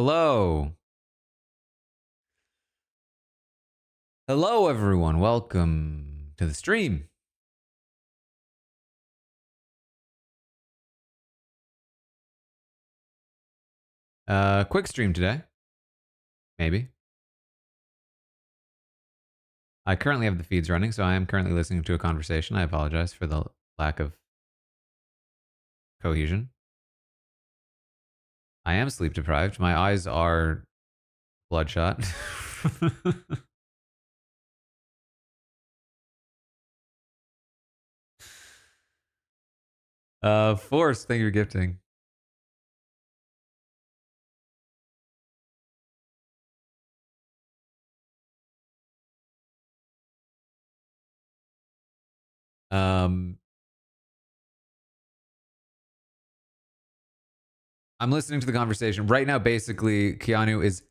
Hello. Hello, everyone. Welcome to the stream. Quick stream today. Maybe. I currently have the feeds running, so I am currently listening to a conversation. I apologize for the lack of cohesion. I am sleep deprived. My eyes are bloodshot. Force, thank you for gifting. I'm listening to the conversation right now. Basically, Keanu is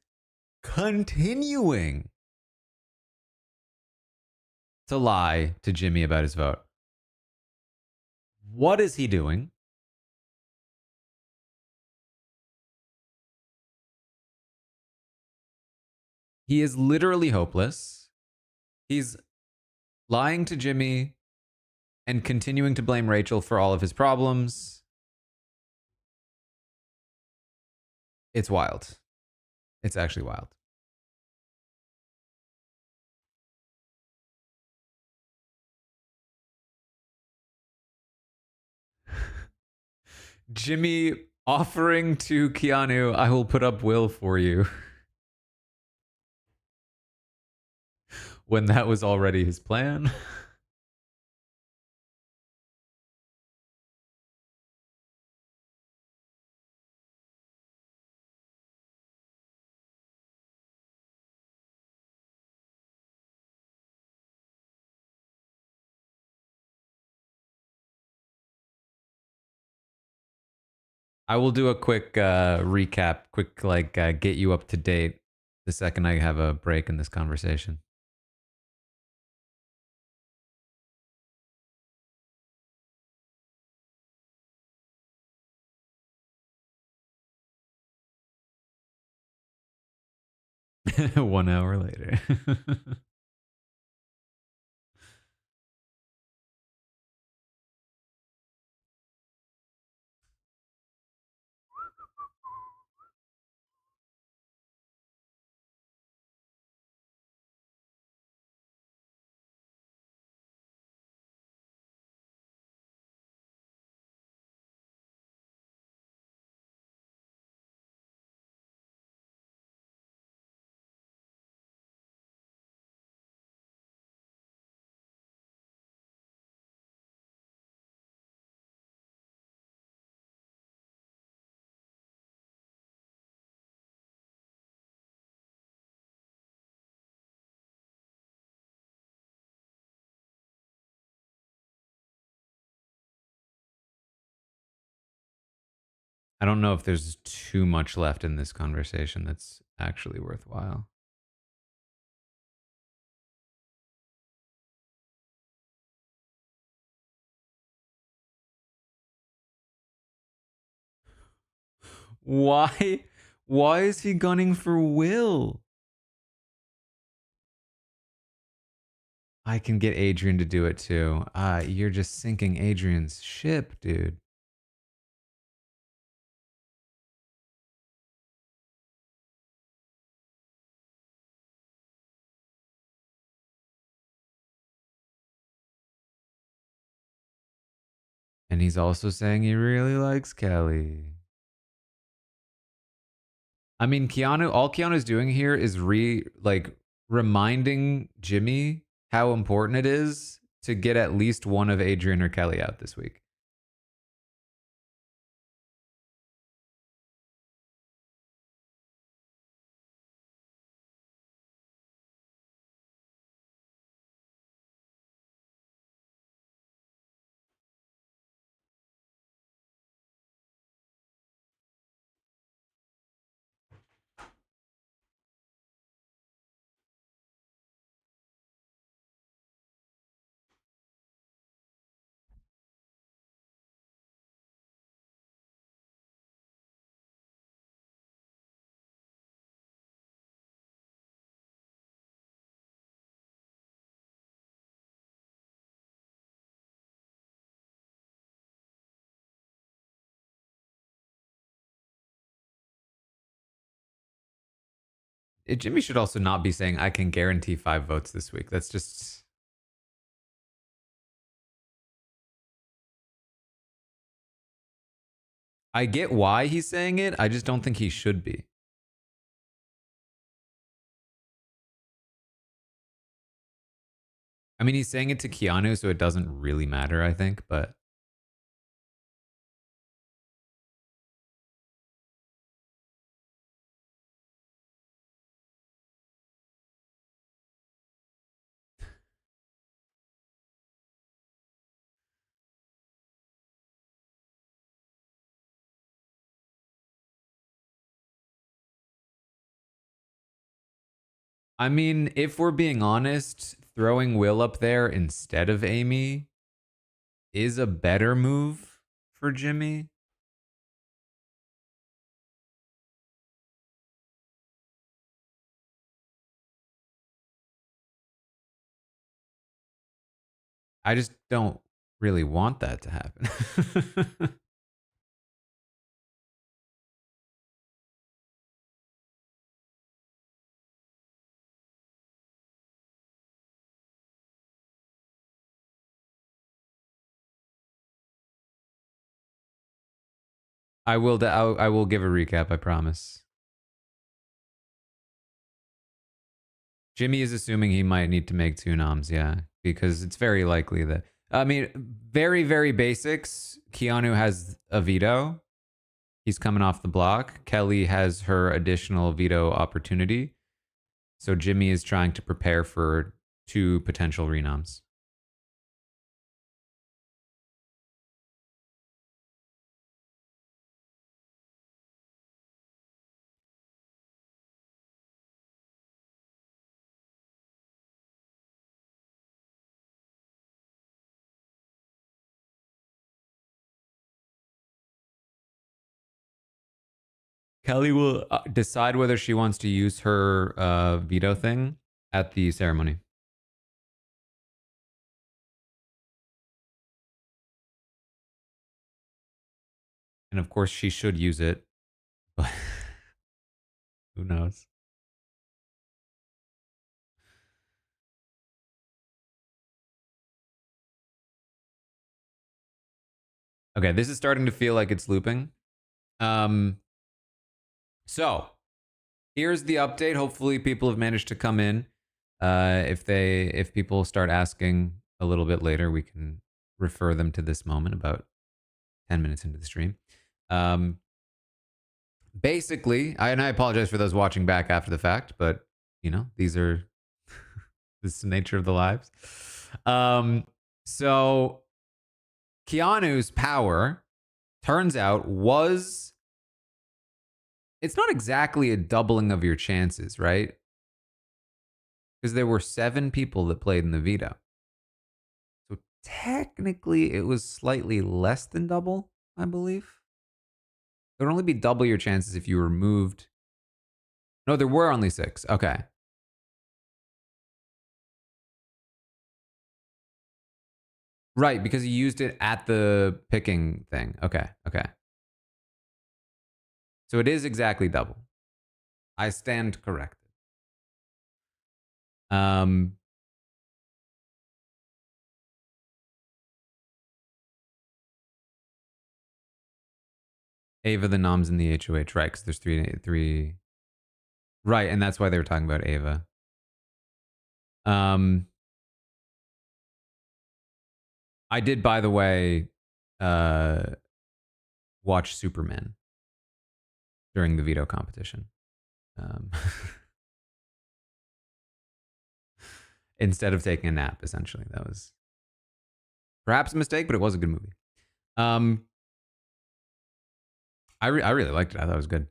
continuing to lie to Jimmy about his vote. What is he doing? He is literally hopeless. He's lying to Jimmy and continuing to blame Rachel for all of his problems. It's wild. It's actually wild. Jimmy offering to Keanu, I will put up Will for you. When that was already his plan. I will do a quick recap, quick get you up to date the second I have a break in this conversation. One hour later. I don't know if there's too much left in this conversation that's actually worthwhile. Why? Why is he gunning for Will? I can get Adrian to do it too. You're just sinking Adrian's ship, dude. And he's also saying he really likes Kelly. I mean, all Keanu's doing here is reminding Jimmy how important it is to get at least one of Adrian or Kelly out this week. Jimmy should also not be saying, I can guarantee 5 votes this week. That's just... I get why he's saying it. I just don't think he should be. I mean, he's saying it to Keanu, so it doesn't really matter, I think, but... I mean, if we're being honest, throwing Will up there instead of Amy is a better move for Jimmy. I just don't really want that to happen. I will give a recap, I promise. Jimmy is assuming he might need to make 2 noms, yeah, because it's very likely that... I mean, very, very basics. Keanu has a veto. He's coming off the block. Kelly has her additional veto opportunity. So Jimmy is trying to prepare for 2 potential renoms. Kelly will decide whether she wants to use her veto thing at the ceremony. And of course, she should use it, but who knows? Okay, this is starting to feel like it's looping. So here's the update. Hopefully, people have managed to come in. If people start asking a little bit later, we can refer them to this moment about 10 minutes into the stream. Basically, I apologize for those watching back after the fact, but you know, this is the nature of the lives. So Keanu's power turns out it's not exactly a doubling of your chances, right? Because there were 7 people that played in the veto. So technically it was slightly less than double, I believe. It would only be double your chances if you removed... No, there were only 6. Okay. Right, because you used it at the picking thing. Okay. So it is exactly double. I stand corrected. Ava the noms in the HOH, right? Because there's three. Right, and that's why they were talking about Ava. I did, by the way, watch Superman during the veto competition. Instead of taking a nap, essentially. That was perhaps a mistake, but it was a good movie. I really liked it. I thought it was good.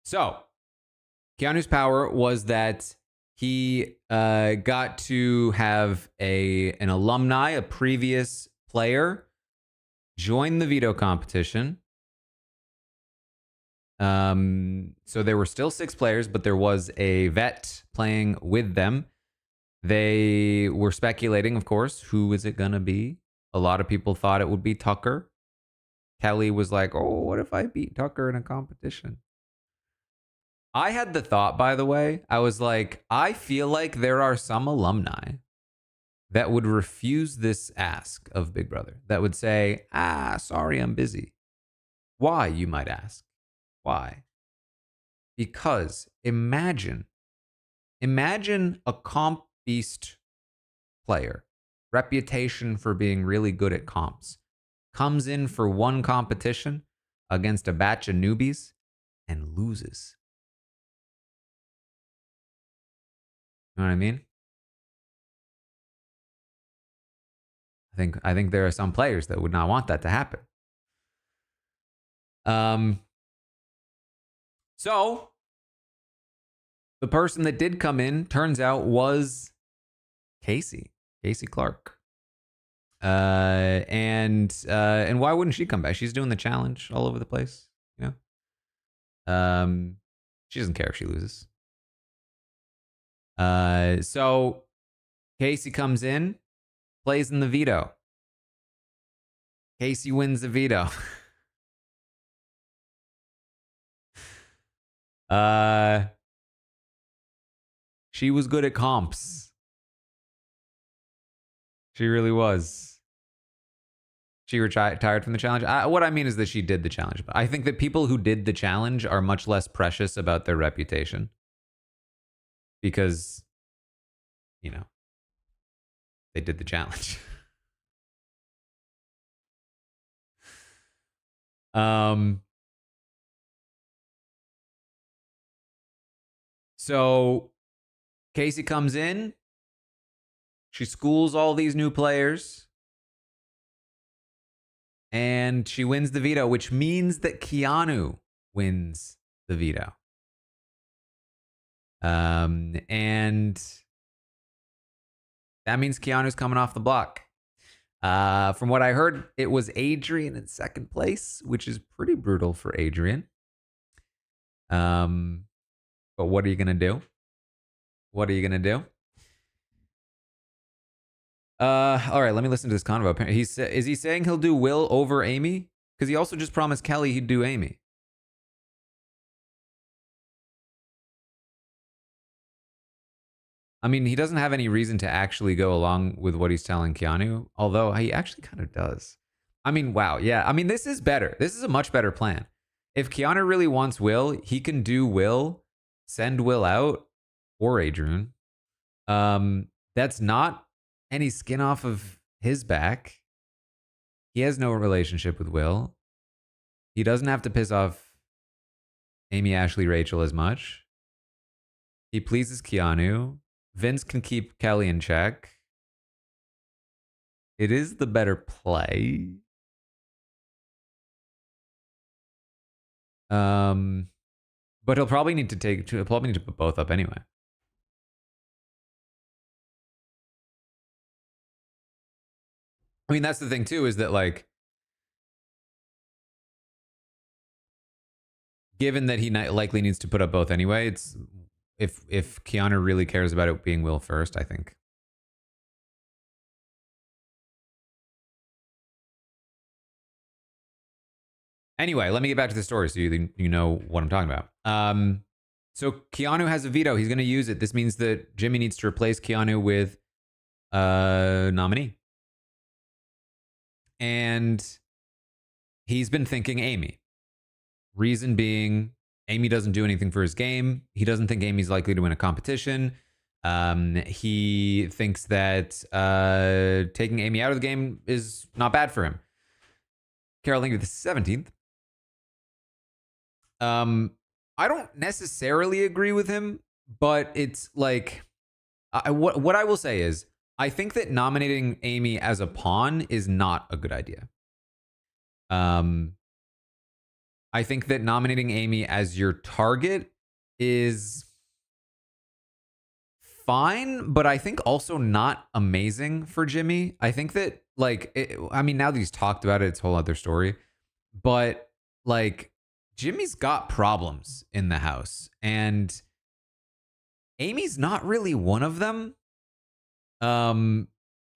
So Keanu's power was that he got to have an alumni, a previous player, join the veto competition. So there were still 6 players, but there was a vet playing with them. They were speculating, of course, who is it gonna be? A lot of people thought it would be Tucker. Kelly was like, "Oh, what if I beat Tucker in a competition?" I had the thought, by the way, I was like, I feel like there are some alumni that would refuse this ask of Big Brother, that would say, sorry, I'm busy. Why, you might ask? Why? Because imagine a comp beast player, reputation for being really good at comps, comes in for one competition against a batch of newbies and loses. You know what I mean? I think there are some players that would not want that to happen. So the person that did come in, turns out, was Casey Clark. And why wouldn't she come back? She's doing the challenge all over the place, you know. She doesn't care if she loses. So Casey comes in, plays in the veto. Casey wins the veto. She was good at comps. She really was. She retired from the challenge. What I mean is that she did the challenge. But I think that people who did the challenge are much less precious about their reputation. Because, you know, they did the challenge. So Casey comes in. She schools all these new players. And she wins the veto, which means that Keanu wins the veto. And that means Keanu's coming off the block. From what I heard, it was Adrian in second place, which is pretty brutal for Adrian. But what are you gonna do? What are you gonna do? All right, let me listen to this convo. Is he saying he'll do Will over Amy? Because he also just promised Kelly he'd do Amy. I mean, he doesn't have any reason to actually go along with what he's telling Keanu, although he actually kind of does. I mean, wow, yeah. I mean, this is better. This is a much better plan. If Keanu really wants Will, he can do Will, send Will out, or Adrian. That's not any skin off of his back. He has no relationship with Will. He doesn't have to piss off Amy, Ashley, Rachel as much. He pleases Keanu. Vince can keep Kelly in check. It is the better play. But he'll probably need to put both up anyway. I mean, that's the thing too, is that, like, given that he likely needs to put up both anyway, it's if Keanu really cares about it being Will first, I think. Anyway, let me get back to the story so you know what I'm talking about. So Keanu has a veto. He's going to use it. This means that Jimmy needs to replace Keanu with a nominee. And he's been thinking Amy. Reason being, Amy doesn't do anything for his game. He doesn't think Amy's likely to win a competition. He thinks that taking Amy out of the game is not bad for him. Carol Lingy the 17th. I don't necessarily agree with him, but it's like, what I will say is, I think that nominating Amy as a pawn is not a good idea. I think that nominating Amy as your target is fine, but I think also not amazing for Jimmy. I think that, like, I mean, now that he's talked about it, it's a whole other story. But, like, Jimmy's got problems in the house, and Amy's not really one of them.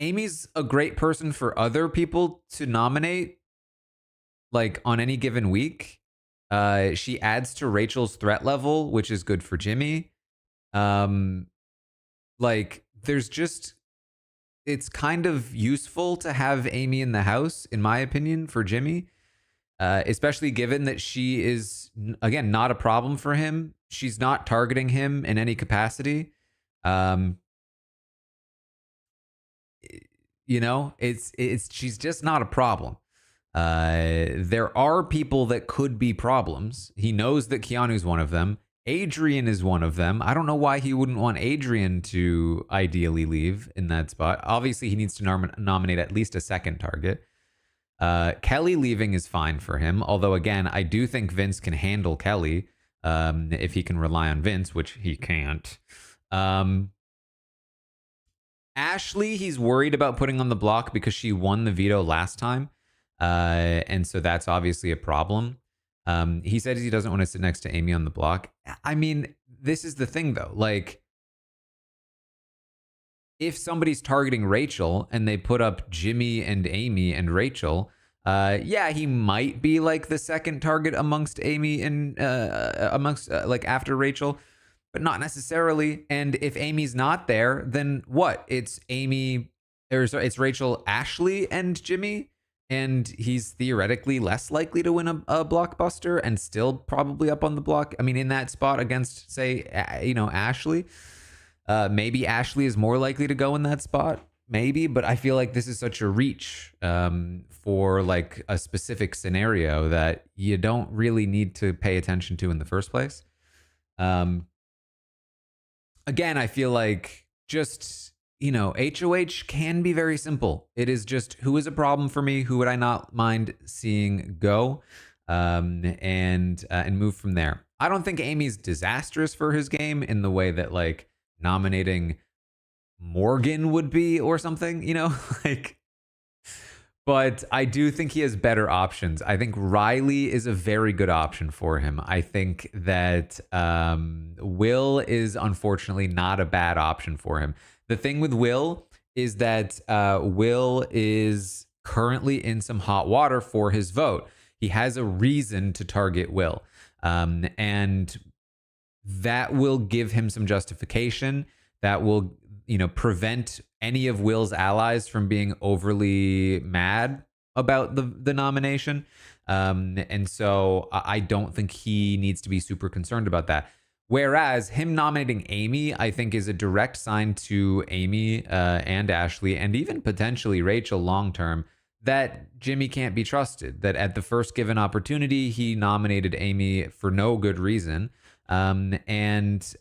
Amy's a great person for other people to nominate, like, on any given week. She adds to Rachel's threat level, which is good for Jimmy. Like, there's just, it's kind of useful to have Amy in the house, in my opinion, for Jimmy, especially given that she is, again, not a problem for him. She's not targeting him in any capacity. You know, it's she's just not a problem. There are people that could be problems. He knows that Keanu's one of them. Adrian is one of them. I don't know why he wouldn't want Adrian to ideally leave in that spot. Obviously, he needs to nominate at least a second target. Kelly leaving is fine for him. Although, again, I do think Vince can handle Kelly if he can rely on Vince, which he can't. Ashley, he's worried about putting on the block because she won the veto last time. And so that's obviously a problem. He said he doesn't want to sit next to Amy on the block. I mean, this is the thing, though. Like, if somebody's targeting Rachel and they put up Jimmy and Amy and Rachel, yeah, he might be like the second target amongst Amy and like after Rachel, but not necessarily. And if Amy's not there, then what? It's Amy, or it's Rachel, Ashley, and Jimmy. And he's theoretically less likely to win a blockbuster and still probably up on the block. I mean, in that spot against, say, Ashley. Maybe Ashley is more likely to go in that spot. Maybe, but I feel like this is such a reach for like a specific scenario that you don't really need to pay attention to in the first place. Again, I feel like just, HOH can be very simple. It is just, who is a problem for me? Who would I not mind seeing go? And move from there. I don't think Amy's disastrous for his game in the way that like nominating Morgan would be or something, like, but I do think he has better options. I think Riley is a very good option for him. I think that Will is unfortunately not a bad option for him. The thing with Will is that Will is currently in some hot water for his vote. He has a reason to target Will. And that will give him some justification. That will, prevent any of Will's allies from being overly mad about the nomination. And so I don't think he needs to be super concerned about that. Whereas him nominating Amy, I think, is a direct sign to Amy and Ashley, and even potentially Rachel long term, that Jimmy can't be trusted. That at the first given opportunity, he nominated Amy for no good reason, and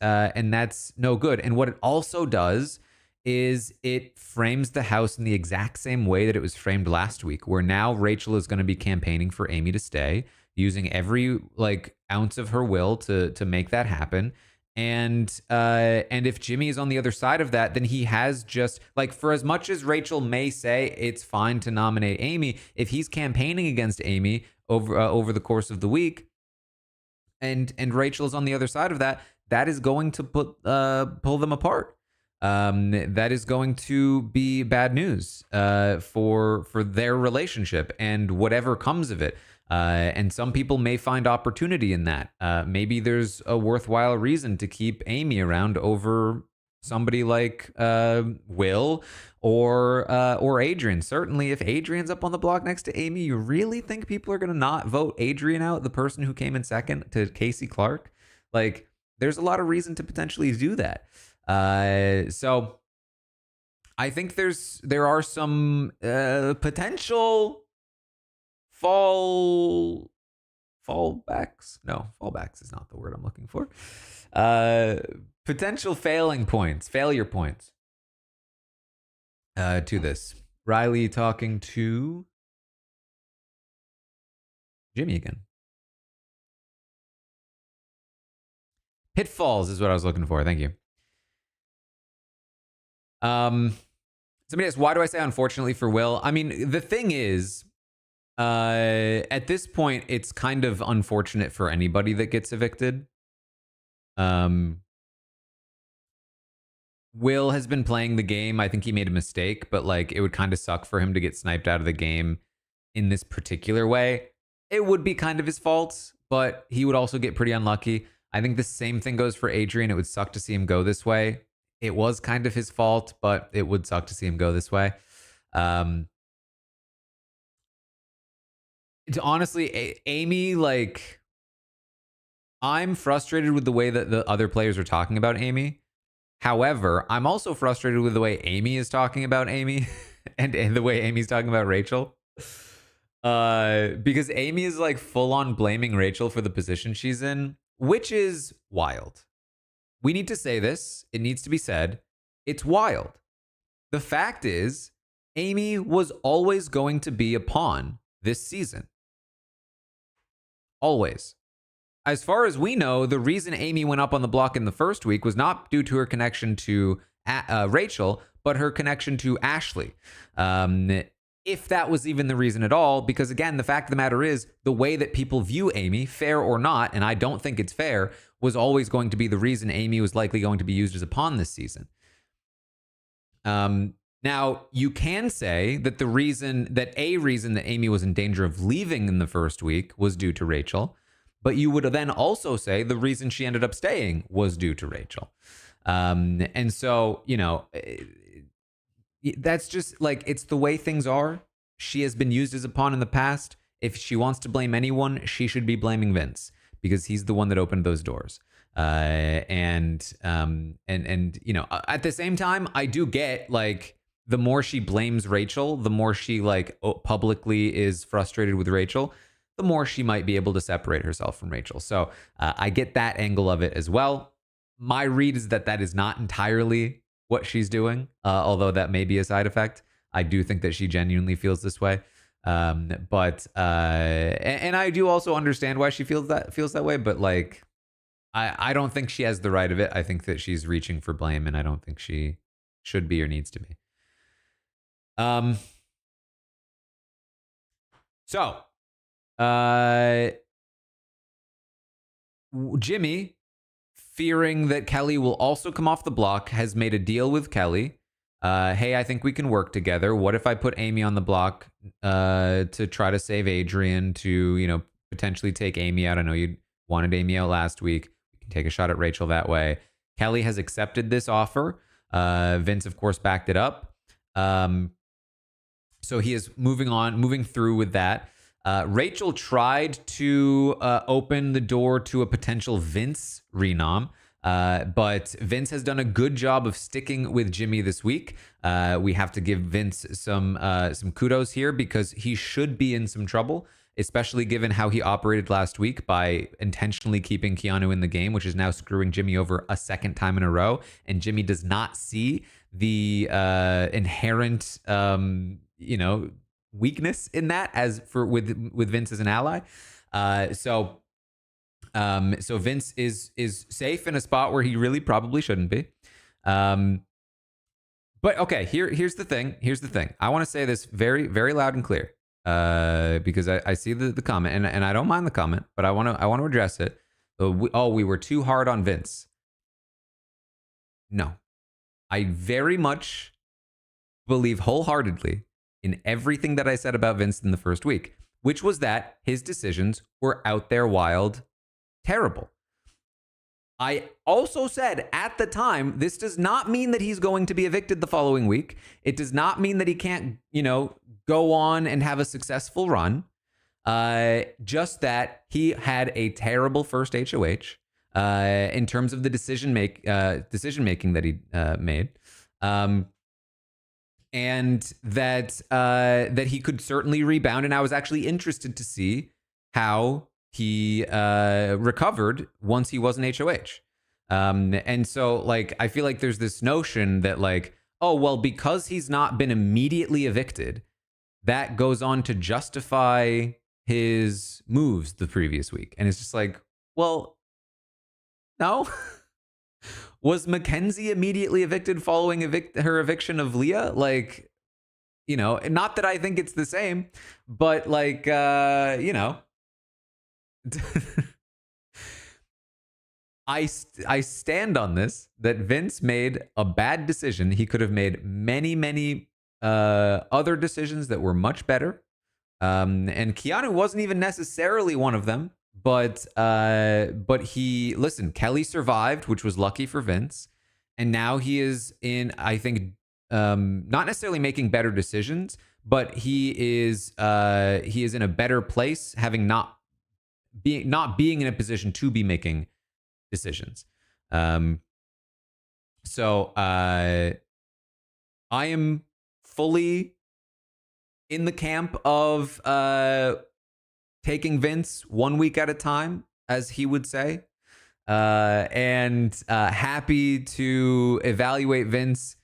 that's no good. And what it also does is it frames the house in the exact same way that it was framed last week, where now Rachel is going to be campaigning for Amy to stay, using every like ounce of her will to make that happen. And if Jimmy is on the other side of that, then he has just like, for as much as Rachel may say it's fine to nominate Amy, if he's campaigning against Amy over the course of the week, and Rachel's on the other side of that, that is going to pull them apart. That is going to be bad news for their relationship and whatever comes of it. And some people may find opportunity in that. Maybe there's a worthwhile reason to keep Amy around over somebody like Will or Adrian. Certainly, if Adrian's up on the block next to Amy, you really think people are going to not vote Adrian out, the person who came in second to Casey Clark? Like, there's a lot of reason to potentially do that. So I think there are some potential fallbacks. No, fallbacks is not the word I'm looking for. Potential failure points to this. Riley talking to Jimmy again. Pitfalls is what I was looking for. Thank you. Somebody asked, why do I say unfortunately for Will? I mean, the thing is, at this point, it's kind of unfortunate for anybody that gets evicted. Will has been playing the game. I think he made a mistake, but like, it would kind of suck for him to get sniped out of the game in this particular way. It would be kind of his fault, but he would also get pretty unlucky. I think the same thing goes for Adrian. It would suck to see him go this way. It was kind of his fault, but it would suck to see him go this way. Honestly, Amy, like, I'm frustrated with the way that the other players are talking about Amy. However, I'm also frustrated with the way Amy is talking about Amy and the way Amy's talking about Rachel. Because Amy is like full on blaming Rachel for the position she's in, which is wild. We need to say this. It needs to be said. It's wild. The fact is, Amy was always going to be a pawn this season. Always. As far as we know, the reason Amy went up on the block in the first week was not due to her connection to Rachel, but her connection to Ashley. If that was even the reason at all, because again, the fact of the matter is the way that people view Amy, fair or not, and I don't think it's fair, was always going to be the reason Amy was likely going to be used as a pawn this season. Now, you can say that a reason that Amy was in danger of leaving in the first week was due to Rachel, but you would then also say the reason she ended up staying was due to Rachel. And so, that's just like, it's the way things are. She has been used as a pawn in the past. If she wants to blame anyone, she should be blaming Vince because he's the one that opened those doors. And at the same time, I do get like the more she blames Rachel, the more she like publicly is frustrated with Rachel, the more she might be able to separate herself from Rachel. So I get that angle of it as well. My read is that is not entirely what she's doing, although that may be a side effect. I do think that she genuinely feels this way. But I do also understand why she feels that way. But like, I don't think she has the right of it. I think that she's reaching for blame, and I don't think she should be or needs to be. Jimmy, fearing that Kelly will also come off the block, has made a deal with Kelly. Hey, I think we can work together. What if I put Amy on the block to try to save Adrian, to, potentially take Amy out? I know you wanted Amy out last week. We can take a shot at Rachel that way. Kelly has accepted this offer. Vince, of course, backed it up. So he is moving through with that. Rachel tried to open the door to a potential Vince renom, but Vince has done a good job of sticking with Jimmy this week. We have to give Vince some kudos here because he should be in some trouble, especially given how he operated last week by intentionally keeping Keanu in the game, which is now screwing Jimmy over a second time in a row. And Jimmy does not see the inherent, weakness in that with Vince as an ally. So Vince is safe in a spot where he really probably shouldn't be. But okay, here's the thing. I want to say this very, very loud and clear. Because I see the comment and I don't mind the comment, but I want to address it. We were too hard on Vince. No, I very much believe wholeheartedly in everything that I said about Vince in the first week, which was that his decisions were out there wild, terrible. I also said at the time, this does not mean that he's going to be evicted the following week. It does not mean that he can't, go on and have a successful run. Just that he had a terrible first HOH in terms of the decision making that he made. And that he could certainly rebound. And I was actually interested to see how he recovered once he was an HOH. And so, like, I feel like there's this notion that, like, oh, well, because he's not been immediately evicted, that goes on to justify his moves the previous week. And it's just like, well, no. Was Mackenzie immediately evicted following her eviction of Leah? Like, not that I think it's the same, but like, I stand on this, that Vince made a bad decision. He could have made many, many other decisions that were much better. And Keanu wasn't even necessarily one of them, but he, listen, Kelly survived, which was lucky for Vince, and now he is in, I think, not necessarily making better decisions, but he is in a better place, having not being in a position to be making decisions. So I am fully in the camp of taking Vince 1 week at a time, as he would say, and happy to evaluate Vince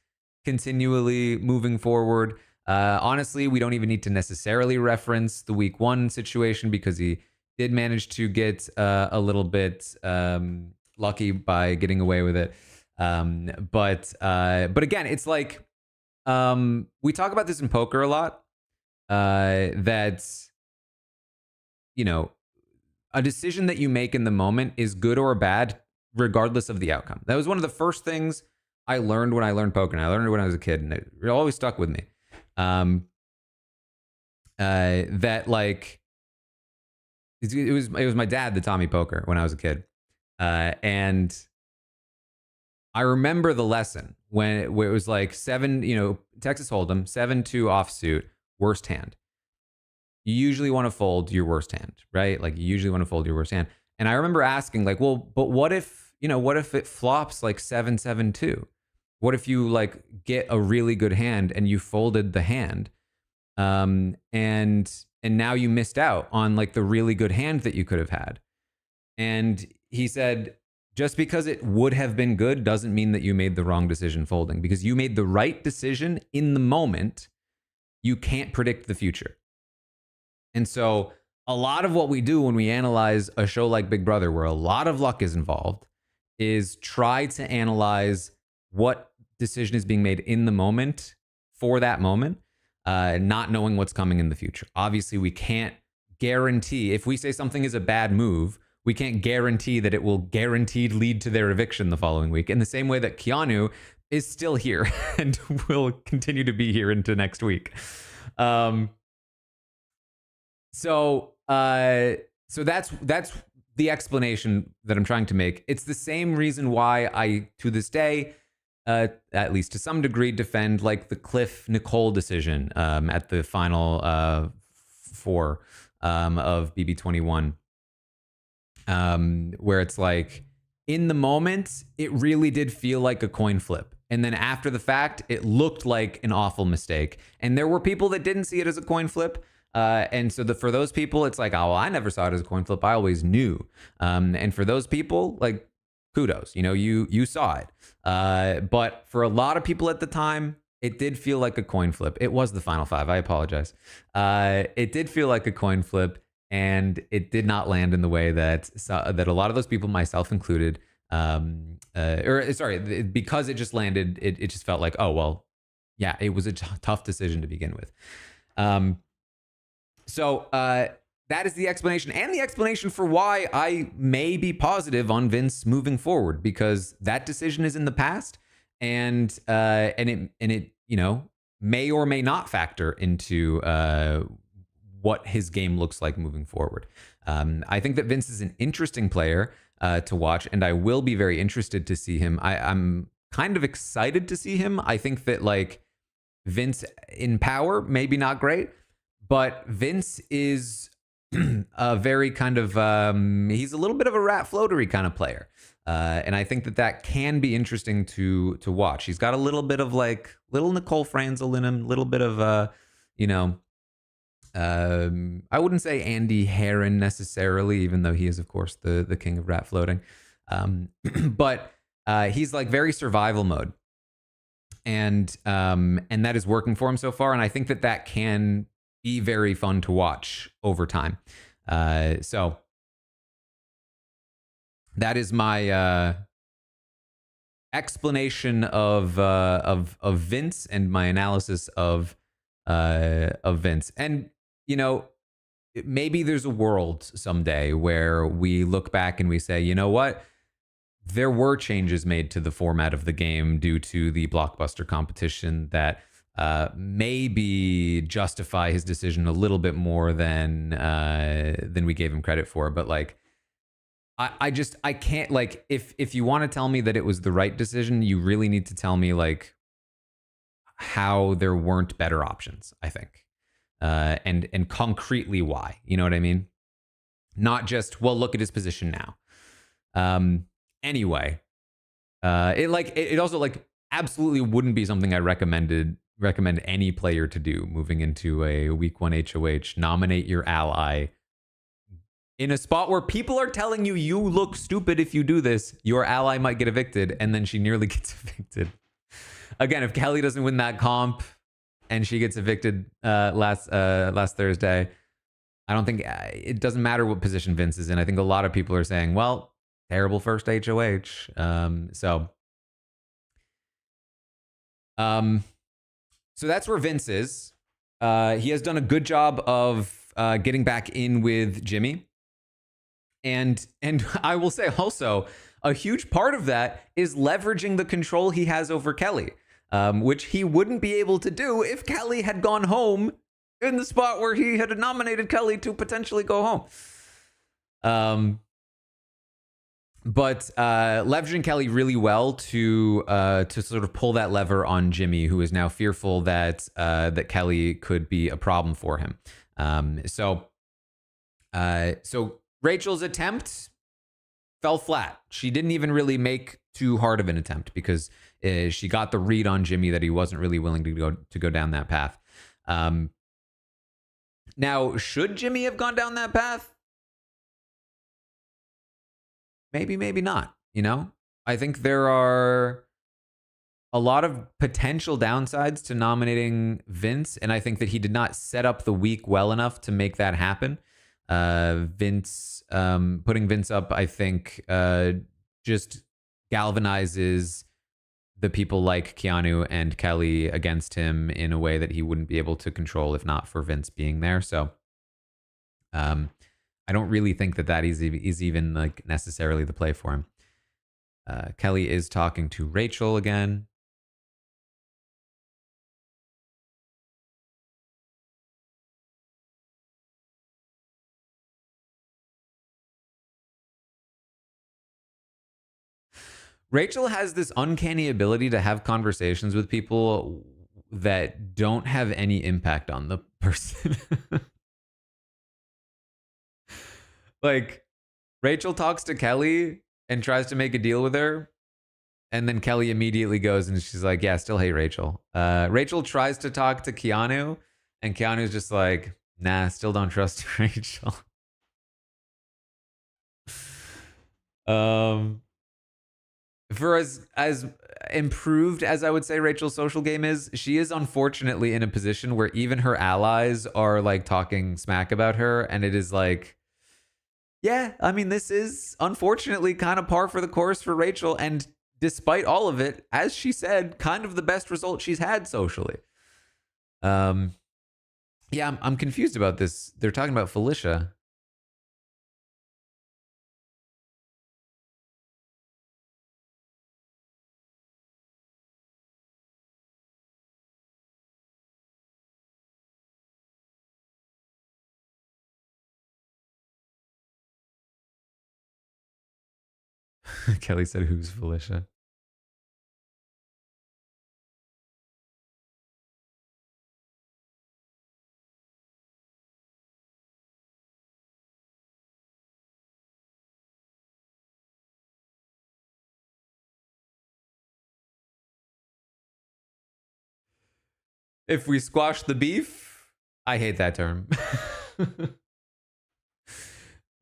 continually moving forward. Honestly, we don't even need to necessarily reference the week 1 situation, because he did manage to get a little bit lucky by getting away with it. But again, it's like, we talk about this in poker a lot, that, you know, a decision that you make in the moment is good or bad, regardless of the outcome. That was one of the first things I learned when I learned poker, and I learned it when I was a kid, and it always stuck with me. That, like, it was my dad that taught me poker when I was a kid, and I remember the lesson where it was like 7, Texas Hold'em, 7-2 offsuit, worst hand. You usually want to fold your worst hand, right? Like, you usually want to fold your worst hand. And I remember asking, like, well, but what if it flops like 7-7-2? What if you, like, get a really good hand and you folded the hand, and now you missed out on, like, the really good hand that you could have had? And he said, just because it would have been good doesn't mean that you made the wrong decision folding, because you made the right decision in the moment. You can't predict the future. And so a lot of what we do when we analyze a show like Big Brother, where a lot of luck is involved, is try to analyze what decision is being made in the moment for that moment, not knowing what's coming in the future. Obviously, we can't guarantee, if we say something is a bad move, we can't guarantee that it will guaranteed lead to their eviction the following week, in the same way that Keanu is still here and will continue to be here into next week. So that's the explanation that I'm trying to make. It's the same reason why I, to this day, at least to some degree, defend, like, the Cliff Nicole decision at the final 4 of BB21, where it's like, in the moment, it really did feel like a coin flip. And then after the fact, it looked like an awful mistake. And there were people that didn't see it as a coin flip. And so for those people, it's like, oh, well, I never saw it as a coin flip. I always knew. And for those people, like, kudos, you saw it. But for a lot of people at the time, it did feel like a coin flip. It was the final 5. I apologize. It did feel like a coin flip, and it did not land in the way that a lot of those people, myself included, because it just landed, it just felt like, oh, well, yeah, it was a tough decision to begin with. So that is the explanation, and the explanation for why I may be positive on Vince moving forward, because that decision is in the past, and it may or may not factor into what his game looks like moving forward. I think that Vince is an interesting player to watch, and I will be very interested to see him. I'm kind of excited to see him. I think that, like, Vince in power, maybe not great, but Vince is a very kind of, he's a little bit of a rat floatery kind of player. And I think that can be interesting to watch. He's got a little bit of, like, little Nicole Franzel in him, a little bit of, I wouldn't say Andy Herron necessarily, even though he is, of course, the king of rat floating. But he's, like, very survival mode. And that is working for him so far. And I think that can be very fun to watch over time. So that is my explanation of Vince, and my analysis of Vince. And maybe there's a world someday where we look back and we say, you know what? There were changes made to the format of the game due to the blockbuster competition that maybe justify his decision a little bit more than we gave him credit for. But, like, I can't, like, if you want to tell me that it was the right decision, you really need to tell me like how there weren't better options, I think. And concretely why. You know what I mean? Not just, well, look at his position now. Anyway, it also like absolutely wouldn't be something I recommend any player to do moving into a week 1 HOH. Nominate your ally in a spot where people are telling you you look stupid if you do this. Your ally might get evicted, and then she nearly gets evicted. Again, if Kelly doesn't win that comp and she gets evicted last Thursday, I don't think it doesn't matter what position Vince is in. I think a lot of people are saying, well, terrible first HOH. So that's where Vince is. He has done a good job of getting back in with Jimmy. And I will say also, a huge part of that is leveraging the control he has over Kelly, which he wouldn't be able to do if Kelly had gone home in the spot where he had nominated Kelly to potentially go home. But leveraging Kelly really well to sort of pull that lever on Jimmy, who is now fearful that that Kelly could be a problem for him. So Rachel's attempt fell flat. She didn't even really make too hard of an attempt because she got the read on Jimmy that he wasn't really willing to go down that path. Now, should Jimmy have gone down that path? Maybe, maybe not. You know, I think there are a lot of potential downsides to nominating Vince, and I think that he did not set up the week well enough to make that happen. Putting Vince up, I think, just galvanizes the people like Keanu and Kelly against him in a way that he wouldn't be able to control if not for Vince being there. So, I don't really think that is even like necessarily the play for him. Kelly is talking to Rachel again. Rachel has this uncanny ability to have conversations with people that don't have any impact on the person. Like, Rachel talks to Kelly and tries to make a deal with her, and then Kelly immediately goes and she's like, yeah, still hate Rachel. Rachel tries to talk to Keanu, and Keanu's just like, nah, still don't trust Rachel. For as improved as I would say Rachel's social game is, she is unfortunately in a position where even her allies are like talking smack about her, and it is like, yeah, I mean, this is unfortunately kind of par for the course for Rachel, and despite all of it, as she said, kind of the best result she's had socially. Yeah, I'm confused about this. They're talking about Felicia. Kelly said, who's Felicia? If we squash the beef, I hate that term.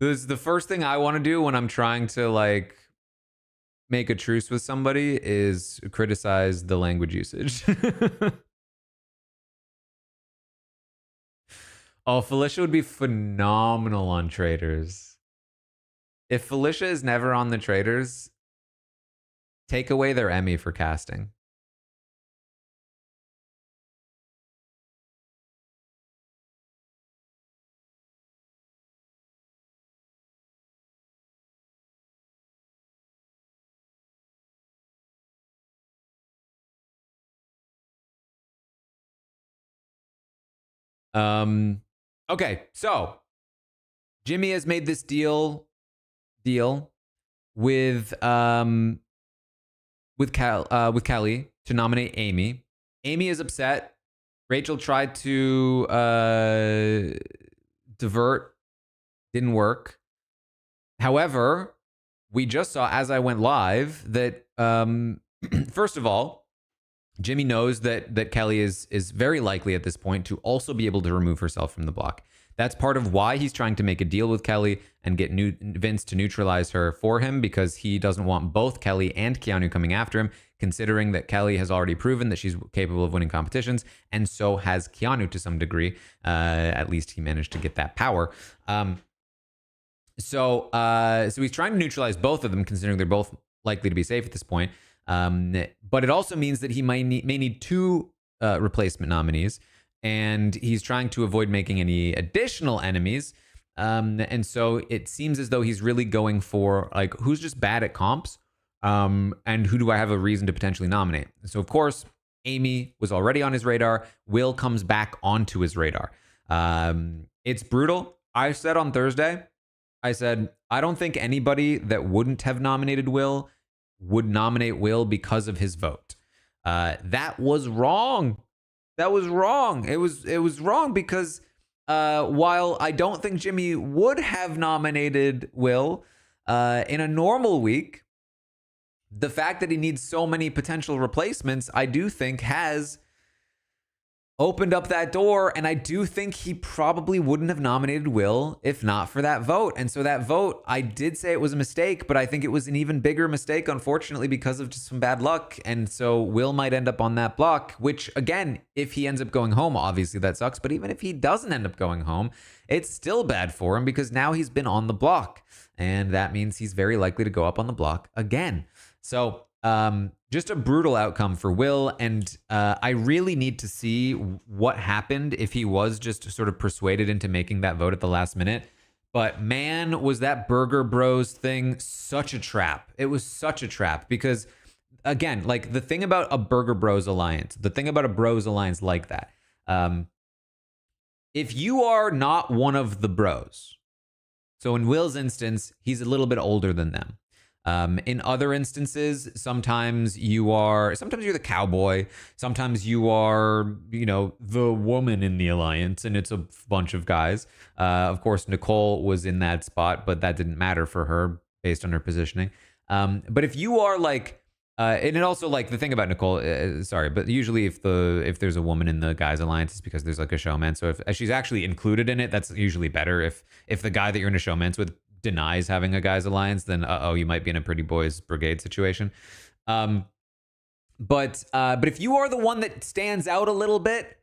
This is the first thing I want to do when I'm trying to like make a truce with somebody is criticize the language usage. Oh, Felicia would be phenomenal on Traders. If Felicia is never on the Traders, take away their Emmy for casting. Okay, so Jimmy has made this deal deal with Kelly to nominate Amy. Amy is upset. Rachel tried to divert, didn't work. However, we just saw as I went live that first of all, Jimmy knows that Kelly is very likely at this point to also be able to remove herself from the block. That's part of why he's trying to make a deal with Kelly and get Vince to neutralize her for him, because he doesn't want both Kelly and Keanu coming after him, considering that Kelly has already proven that she's capable of winning competitions, and so has Keanu to some degree. At least he managed to get that power. So he's trying to neutralize both of them, considering they're both likely to be safe at this point. But it also means that he may need two replacement nominees, and he's trying to avoid making any additional enemies. And so it seems as though he's really going for like who's just bad at comps, and who do I have a reason to potentially nominate. So of course, Amy was already on his radar. Will comes back onto his radar. It's brutal. I said on Thursday, I said, I don't think anybody that wouldn't have nominated Will would nominate Will because of his vote. That was wrong. That was wrong. It was wrong because while I don't think Jimmy would have nominated Will in a normal week, the fact that he needs so many potential replacements, I do think has opened up that door, and I do think he probably wouldn't have nominated Will if not for that vote. And so that vote, I did say it was a mistake, but I think it was an even bigger mistake, unfortunately, because of just some bad luck. And so Will might end up on that block, which again, if he ends up going home, obviously that sucks. But even if he doesn't end up going home, it's still bad for him because now he's been on the block, and that means he's very likely to go up on the block again. So just a brutal outcome for Will, and I really need to see what happened if he was just sort of persuaded into making that vote at the last minute. But man, was that Burger Bros thing such a trap. It was such a trap because, again, like the thing about a Burger Bros alliance, the thing about a Bros alliance like that, if you are not one of the bros, so in Will's instance, he's a little bit older than them. In other instances, sometimes you're the cowboy. Sometimes you are, the woman in the alliance, and it's a bunch of guys. Of course, Nicole was in that spot, but that didn't matter for her based on her positioning. But if you are like, and it also like the thing about Nicole, but usually if there's a woman in the guys alliance, it's because there's like a showman. So if she's actually included in it, that's usually better. If the guy that you're in a showman's with denies having a guys alliance, then you might be in a pretty boys brigade situation. But if you are the one that stands out a little bit,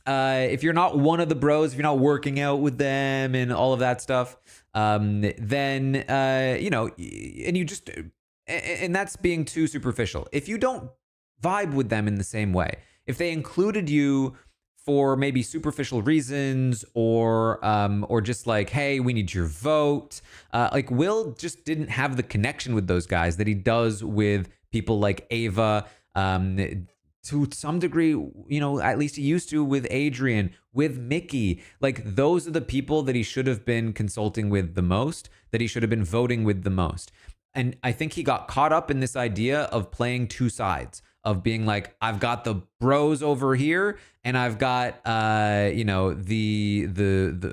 if you're not one of the bros, if you're not working out with them and all of that stuff, then and you just, and that's being too superficial. If you don't vibe with them in the same way, if they included you for maybe superficial reasons, or just like, hey, we need your vote. Like Will just didn't have the connection with those guys that he does with people like Ava, to some degree, at least he used to with Adrian, with Mickey. Like those are the people that he should have been consulting with the most, that he should have been voting with the most. And I think he got caught up in this idea of playing two sides, of being like, I've got the bros over here, and I've got the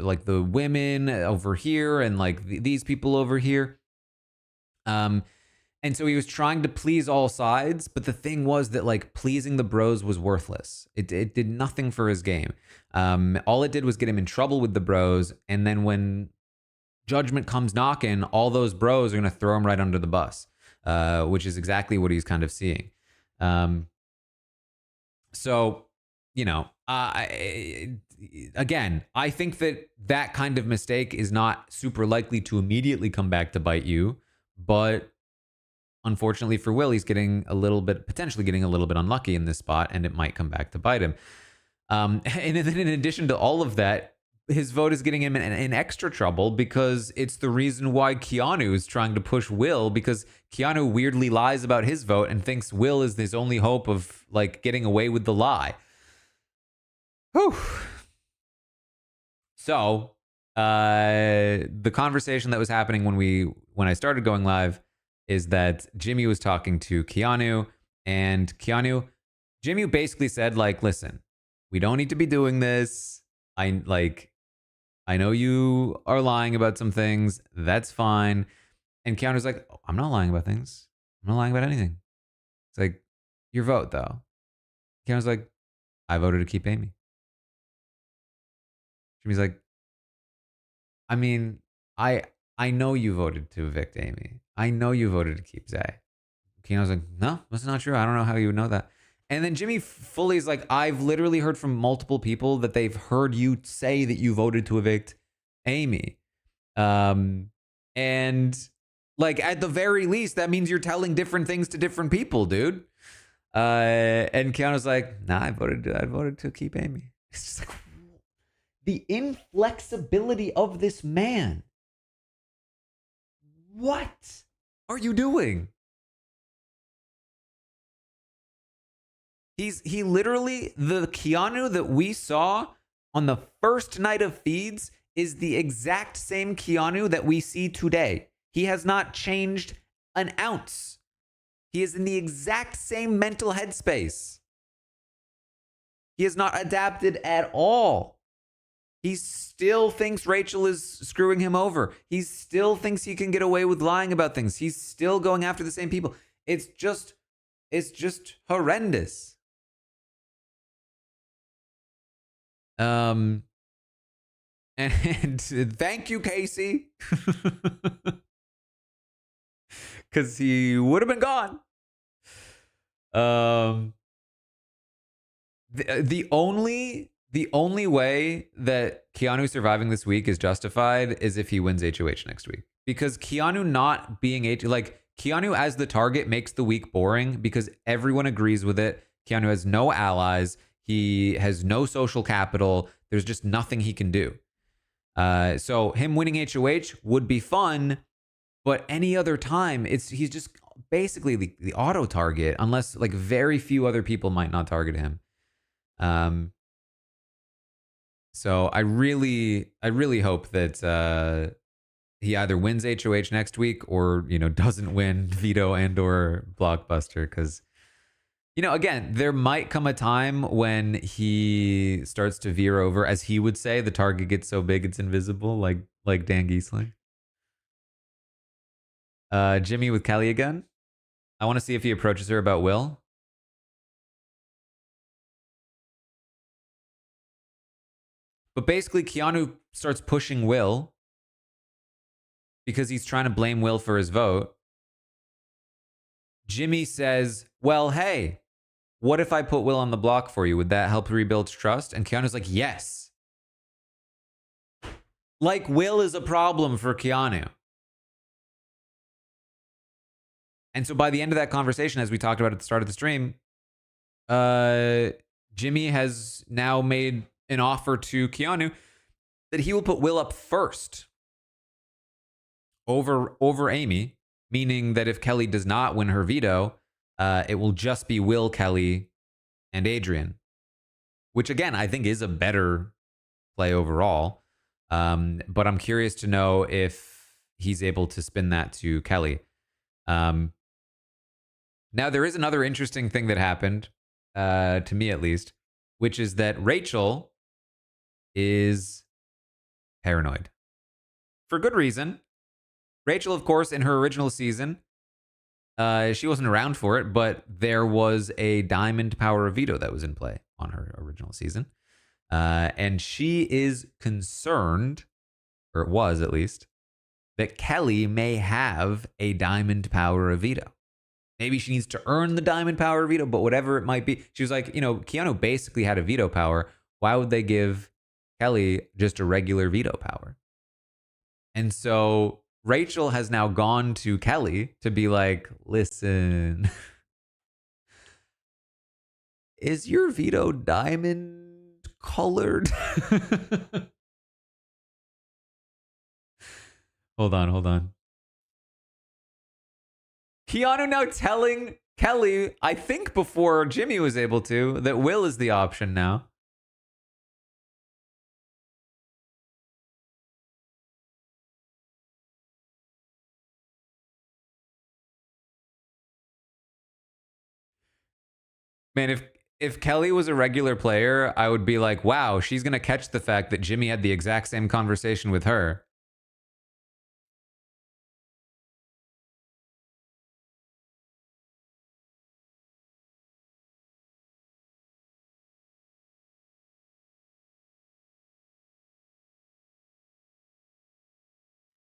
like the women over here, and like these people over here. And so he was trying to please all sides, but the thing was that like pleasing the bros was worthless. It did nothing for his game. All it did was get him in trouble with the bros, and then when judgment comes knocking, all those bros are going to throw him right under the bus, which is exactly what he's kind of seeing. Again, I think that kind of mistake is not super likely to immediately come back to bite you, but unfortunately for Will, he's potentially getting a little bit unlucky in this spot, and it might come back to bite him. And then in addition to all of that, his vote is getting him in extra trouble because it's the reason why Keanu is trying to push Will, because Keanu weirdly lies about his vote and thinks Will is his only hope of like getting away with the lie. Whew. So The conversation that was happening when I started going live is that Jimmy was talking to Keanu, and Jimmy basically said, like, listen, we don't need to be doing this. I know you are lying about some things. That's fine. And Keanu's like, oh, I'm not lying about things. I'm not lying about anything. It's like, your vote though. Keanu's like, I voted to keep Amy. Jimmy's like, I mean, I I know you voted to evict Amy. I know you voted to keep Zay. Keanu's like, no, that's not true. I don't know how you would know that. And then Jimmy fully is like, I've literally heard from multiple people that they've heard you say that you voted to evict Amy. And like at the very least, that means you're telling different things to different people, dude. And Keanu's like, nah, I voted to keep Amy. It's just like the inflexibility of this man. What are you doing? He literally, the Keanu that we saw on the first night of feeds is the exact same Keanu that we see today. He has not changed an ounce. He is in the exact same mental headspace. He has not adapted at all. He still thinks Rachel is screwing him over. He still thinks he can get away with lying about things. He's still going after the same people. It's just horrendous. And thank you, Casey. Because he would have been gone. The only way that Keanu surviving this week is justified is if he wins HOH next week. Because Keanu not being Keanu as the target makes the week boring because everyone agrees with it. Keanu has no allies. He has no social capital. There's just nothing he can do. So him winning HOH would be fun, but any other time, he's just basically the auto target, unless like very few other people might not target him. So I really hope that he either wins HOH next week or doesn't win Veto and or Blockbuster, because again, there might come a time when he starts to veer over, as he would say, the target gets so big it's invisible, like Dan Giesling. Jimmy with Kelly again. I want to see if he approaches her about Will. But basically, Keanu starts pushing Will because he's trying to blame Will for his vote. Jimmy says, well, hey, what if I put Will on the block for you? Would that help rebuild trust? And Keanu's like, yes. Like Will is a problem for Keanu. And so by the end of that conversation, as we talked about at the start of the stream, Jimmy has now made an offer to Keanu that he will put Will up first over Amy, meaning that if Kelly does not win her veto, it will just be Will, Kelly, and Adrian, which again, I think is a better play overall. But I'm curious to know if he's able to spin that to Kelly. Now, there is another interesting thing that happened, to me at least, which is that Rachel is paranoid. For good reason. Rachel, of course, in her original season, she wasn't around for it, but there was a diamond power of veto that was in play on her original season. And she is concerned, or it was at least, that Kelly may have a diamond power of veto. Maybe she needs to earn the diamond power of veto, but whatever it might be. She was like, Keanu basically had a veto power. Why would they give Kelly just a regular veto power? And so Rachel has now gone to Kelly to be like, listen, is your veto diamond colored? Hold on. Keanu now telling Kelly, I think before Jimmy was able to, that Will is the option now. Man, if Kelly was a regular player, I would be like, wow, she's gonna catch the fact that Jimmy had the exact same conversation with her.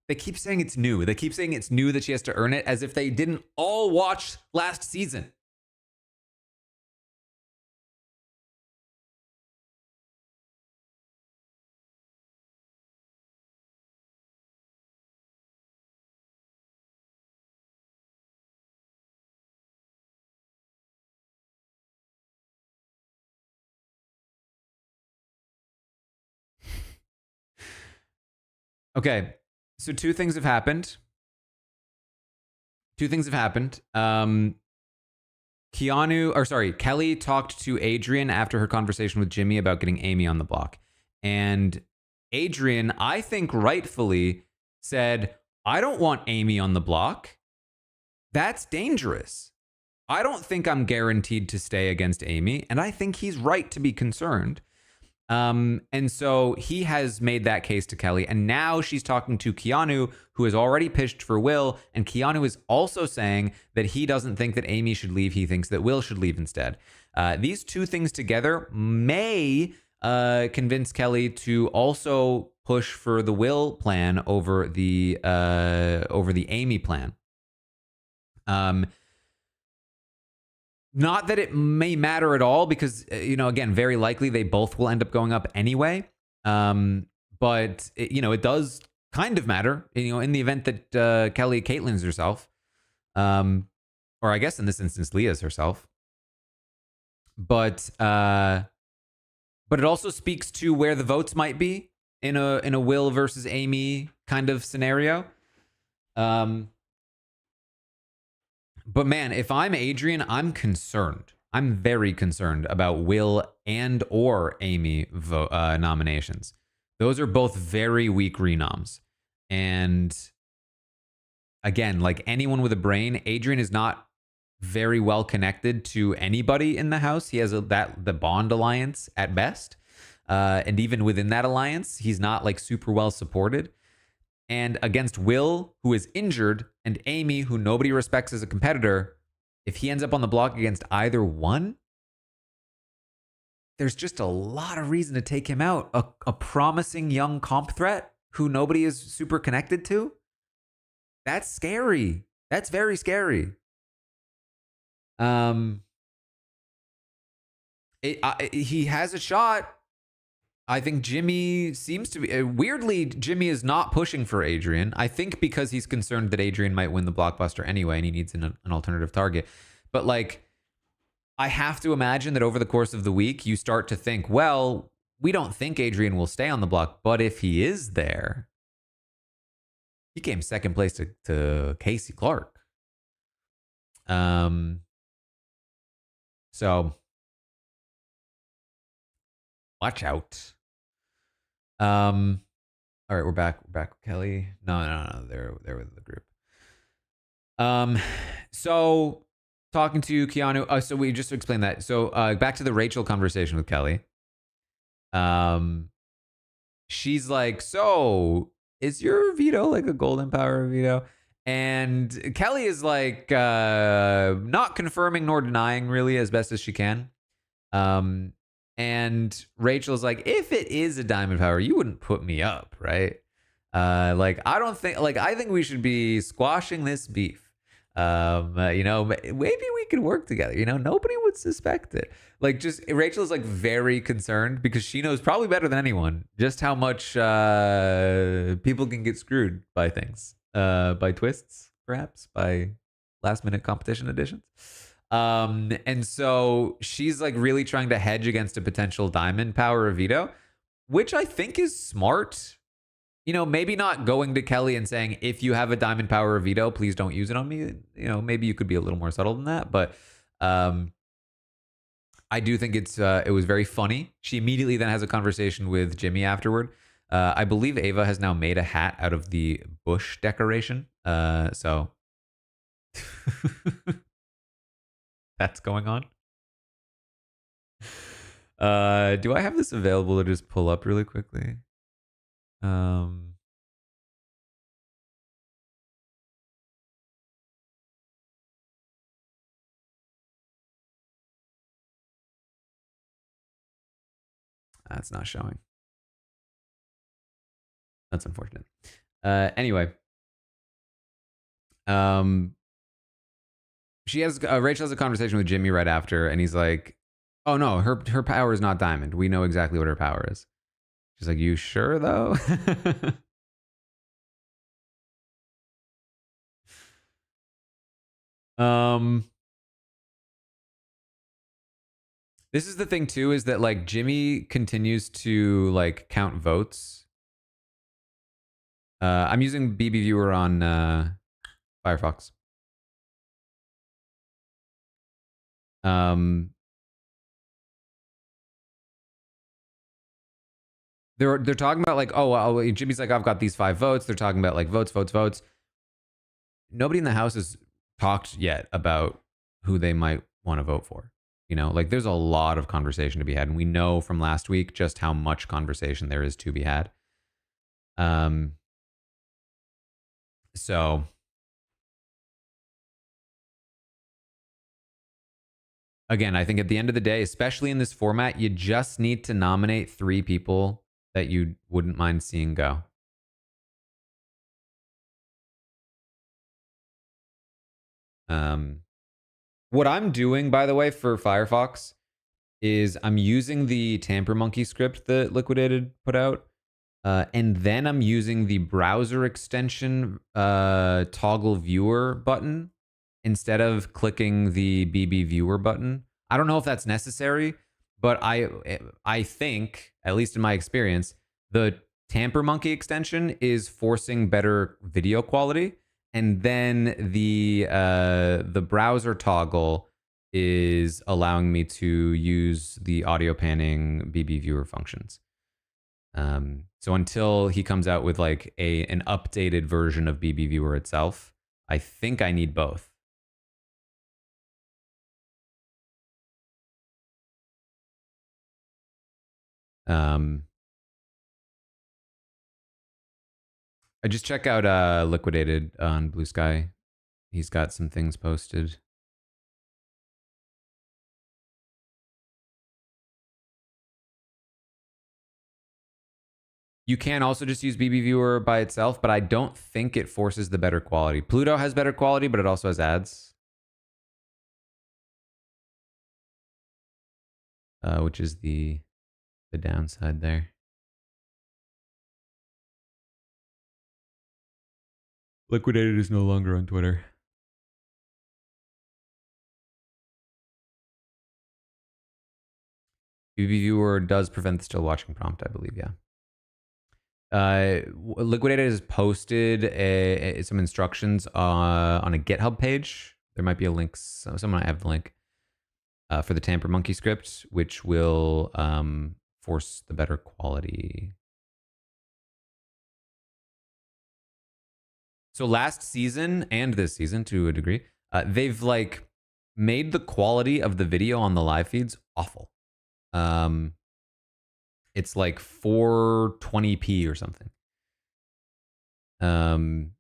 They keep saying it's new. They keep saying it's new that she has to earn it as if they didn't all watch last season. Okay, so two things have happened. Two things have happened. Kelly talked to Adrian after her conversation with Jimmy about getting Amy on the block. And Adrian, I think rightfully, said, I don't want Amy on the block. That's dangerous. I don't think I'm guaranteed to stay against Amy. And I think he's right to be concerned. And so he has made that case to Kelly. And now she's talking to Keanu, who has already pitched for Will. And Keanu is also saying that he doesn't think that Amy should leave. He thinks that Will should leave instead. These two things together may convince Kelly to also push for the Will plan over the Amy plan. Not that it may matter at all because, again, very likely they both will end up going up anyway. But, it does kind of matter, in the event that Kelly Caitlyn's herself. Or I guess in this instance, Leah's herself. But it also speaks to where the votes might be in a Will versus Amy kind of scenario. But man, if I'm Adrian, I'm concerned. I'm very concerned about Will and or Amy nominations. Those are both very weak renoms. And again, like anyone with a brain, Adrian is not very well connected to anybody in the house. He has the Bond alliance at best. And even within that alliance, he's not like super well supported. And against Will, who is injured, and Amy, who nobody respects as a competitor, if he ends up on the block against either one, there's just a lot of reason to take him out. A promising young comp threat who nobody is super connected to. That's scary. That's very scary. He has a shot. I think Jimmy seems to be weirdly. Jimmy is not pushing for Adrian. I think because he's concerned that Adrian might win the blockbuster anyway, and he needs an alternative target. But like, I have to imagine that over the course of the week, you start to think, well, we don't think Adrian will stay on the block, but if he is there, he came second place to Casey Clark. So watch out. All right, we're back. We're back with Kelly. No. They're with the group. So talking to Keanu. So we just explained that. So back to the Rachel conversation with Kelly. She's like, so is your veto like a golden power veto? And Kelly is like, not confirming nor denying really as best as she can. And Rachel's like, if it is a diamond power, you wouldn't put me up, right? I think we should be squashing this beef. Maybe we could work together. Nobody would suspect it. Like, just Rachel's like very concerned because she knows probably better than anyone just how much people can get screwed by things, by twists, perhaps by last minute competition editions. And so she's like really trying to hedge against a potential diamond power of veto, which I think is smart. Maybe not going to Kelly and saying, if you have a diamond power of veto, please don't use it on me. Maybe you could be a little more subtle than that. But I do think it was very funny. She immediately then has a conversation with Jimmy afterward. I believe Ava has now made a hat out of the bush decoration. So that's going on. Do I have this available to just pull up really quickly? That's not showing. That's unfortunate. Anyway, she has Rachel has a conversation with Jimmy right after, and he's like, "Oh no, her power is not diamond. We know exactly what her power is." She's like, "You sure though?" This is the thing too, is that like Jimmy continues to like count votes. I'm using BB Viewer on Firefox. They're talking about like, oh well, Jimmy's like, I've got these 5 votes. They're talking about like votes, votes, votes. Nobody in the house has talked yet about who they might want to vote for. You know, like there's a lot of conversation to be had, and we know from last week just how much conversation there is to be had. So again, I think at the end of the day, especially in this format, you just need to nominate 3 people that you wouldn't mind seeing go. What I'm doing, by the way, for Firefox is I'm using the Tamper Monkey script that Liquidated put out. And then I'm using the browser extension toggle viewer button instead of clicking the BB viewer button. I don't know if that's necessary, but I think, at least in my experience, the Tamper Monkey extension is forcing better video quality, and then the browser toggle is allowing me to use the audio panning BB viewer functions. So until he comes out with like an updated version of BB Viewer itself, I think I need both. I just check out Liquidated on Blue Sky. He's got some things posted. You can also just use BB Viewer by itself, but I don't think it forces the better quality. Pluto has better quality, but it also has ads, which is the downside there. Liquidated is no longer on Twitter. BB Viewer does prevent the still watching prompt, I believe, yeah. Liquidated has posted some instructions on a GitHub page. There might be a link. Someone might have the link for the Tamper Monkey script, which will force the better quality. So last season and this season, to a degree, they've like made the quality of the video on the live feeds awful. It's like 420p or something. And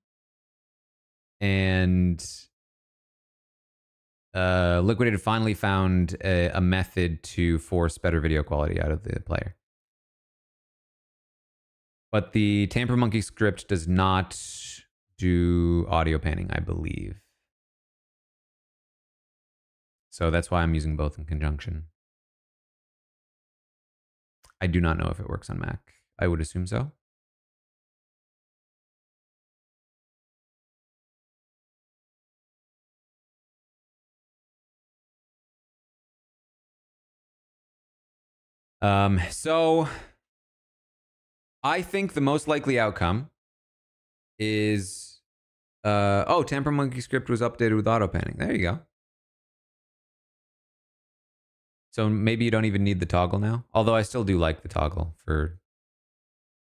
Liquidated finally found a method to force better video quality out of the player. But the Tamper Monkey script does not do audio panning, I believe. So that's why I'm using both in conjunction. I do not know if it works on Mac. I would assume so. So I think the most likely outcome is Tamper Monkey script was updated with auto panning. There you go. So maybe you don't even need the toggle now. Although I still do like the toggle for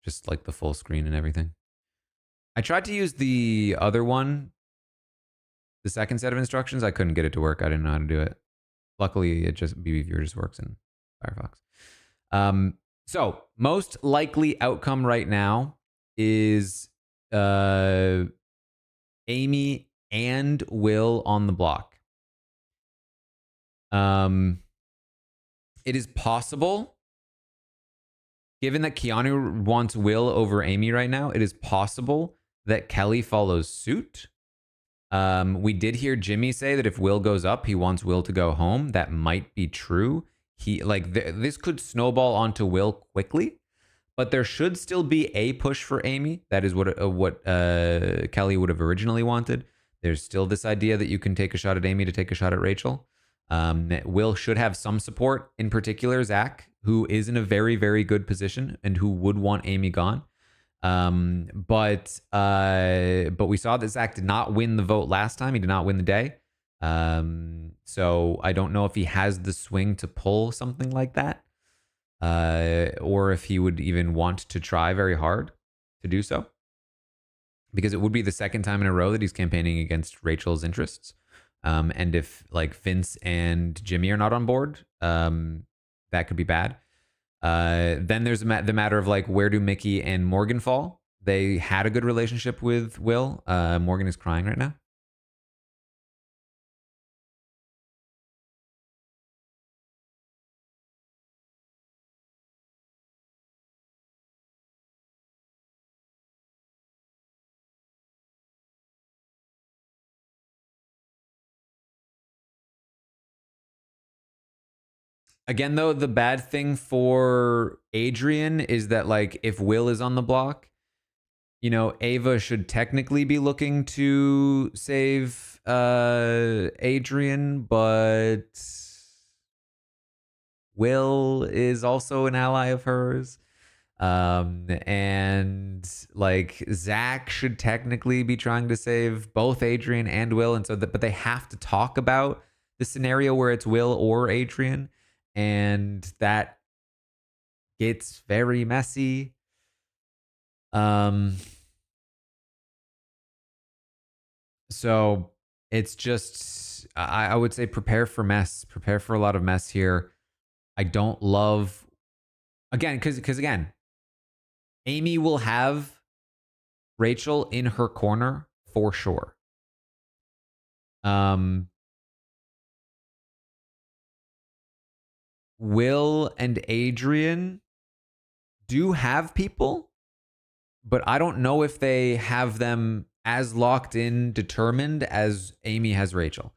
just like the full screen and everything. I tried to use the other one, the second set of instructions. I couldn't get it to work. I didn't know how to do it. Luckily, it just BB Viewer just works, and Firefox. So most likely outcome right now is Amy and Will on the block. It is possible, given that Keanu wants Will over Amy right now, it is possible that Kelly follows suit. We did hear Jimmy say that if Will goes up, he wants Will to go home. That might be true. This could snowball onto Will quickly, but there should still be a push for Amy. That is what Kelly would have originally wanted. There's still this idea that you can take a shot at Amy to take a shot at Rachel. Will should have some support, in particular Zach, who is in a very, very good position and who would want Amy gone. But we saw that Zach did not win the vote last time. He did not win the day. So I don't know if he has the swing to pull something like that, or if he would even want to try very hard to do so, because it would be the second time in a row that he's campaigning against Rachel's interests. And if like Vince and Jimmy are not on board, that could be bad. Then there's the matter of like, where do Mickey and Morgan fall? They had a good relationship with Will. Morgan is crying right now. Again, though, the bad thing for Adrian is that, like, if Will is on the block, you know, Ava should technically be looking to save Adrian, but Will is also an ally of hers. And like Zach should technically be trying to save both Adrian and Will. And so but they have to talk about the scenario where it's Will or Adrian. And that gets very messy. So it's just, I would say prepare for mess, prepare for a lot of mess here. I don't love, again, because again, Amy will have Rachel in her corner for sure. Will and Adrian do have people, but I don't know if they have them as locked in, determined as Amy has Rachel.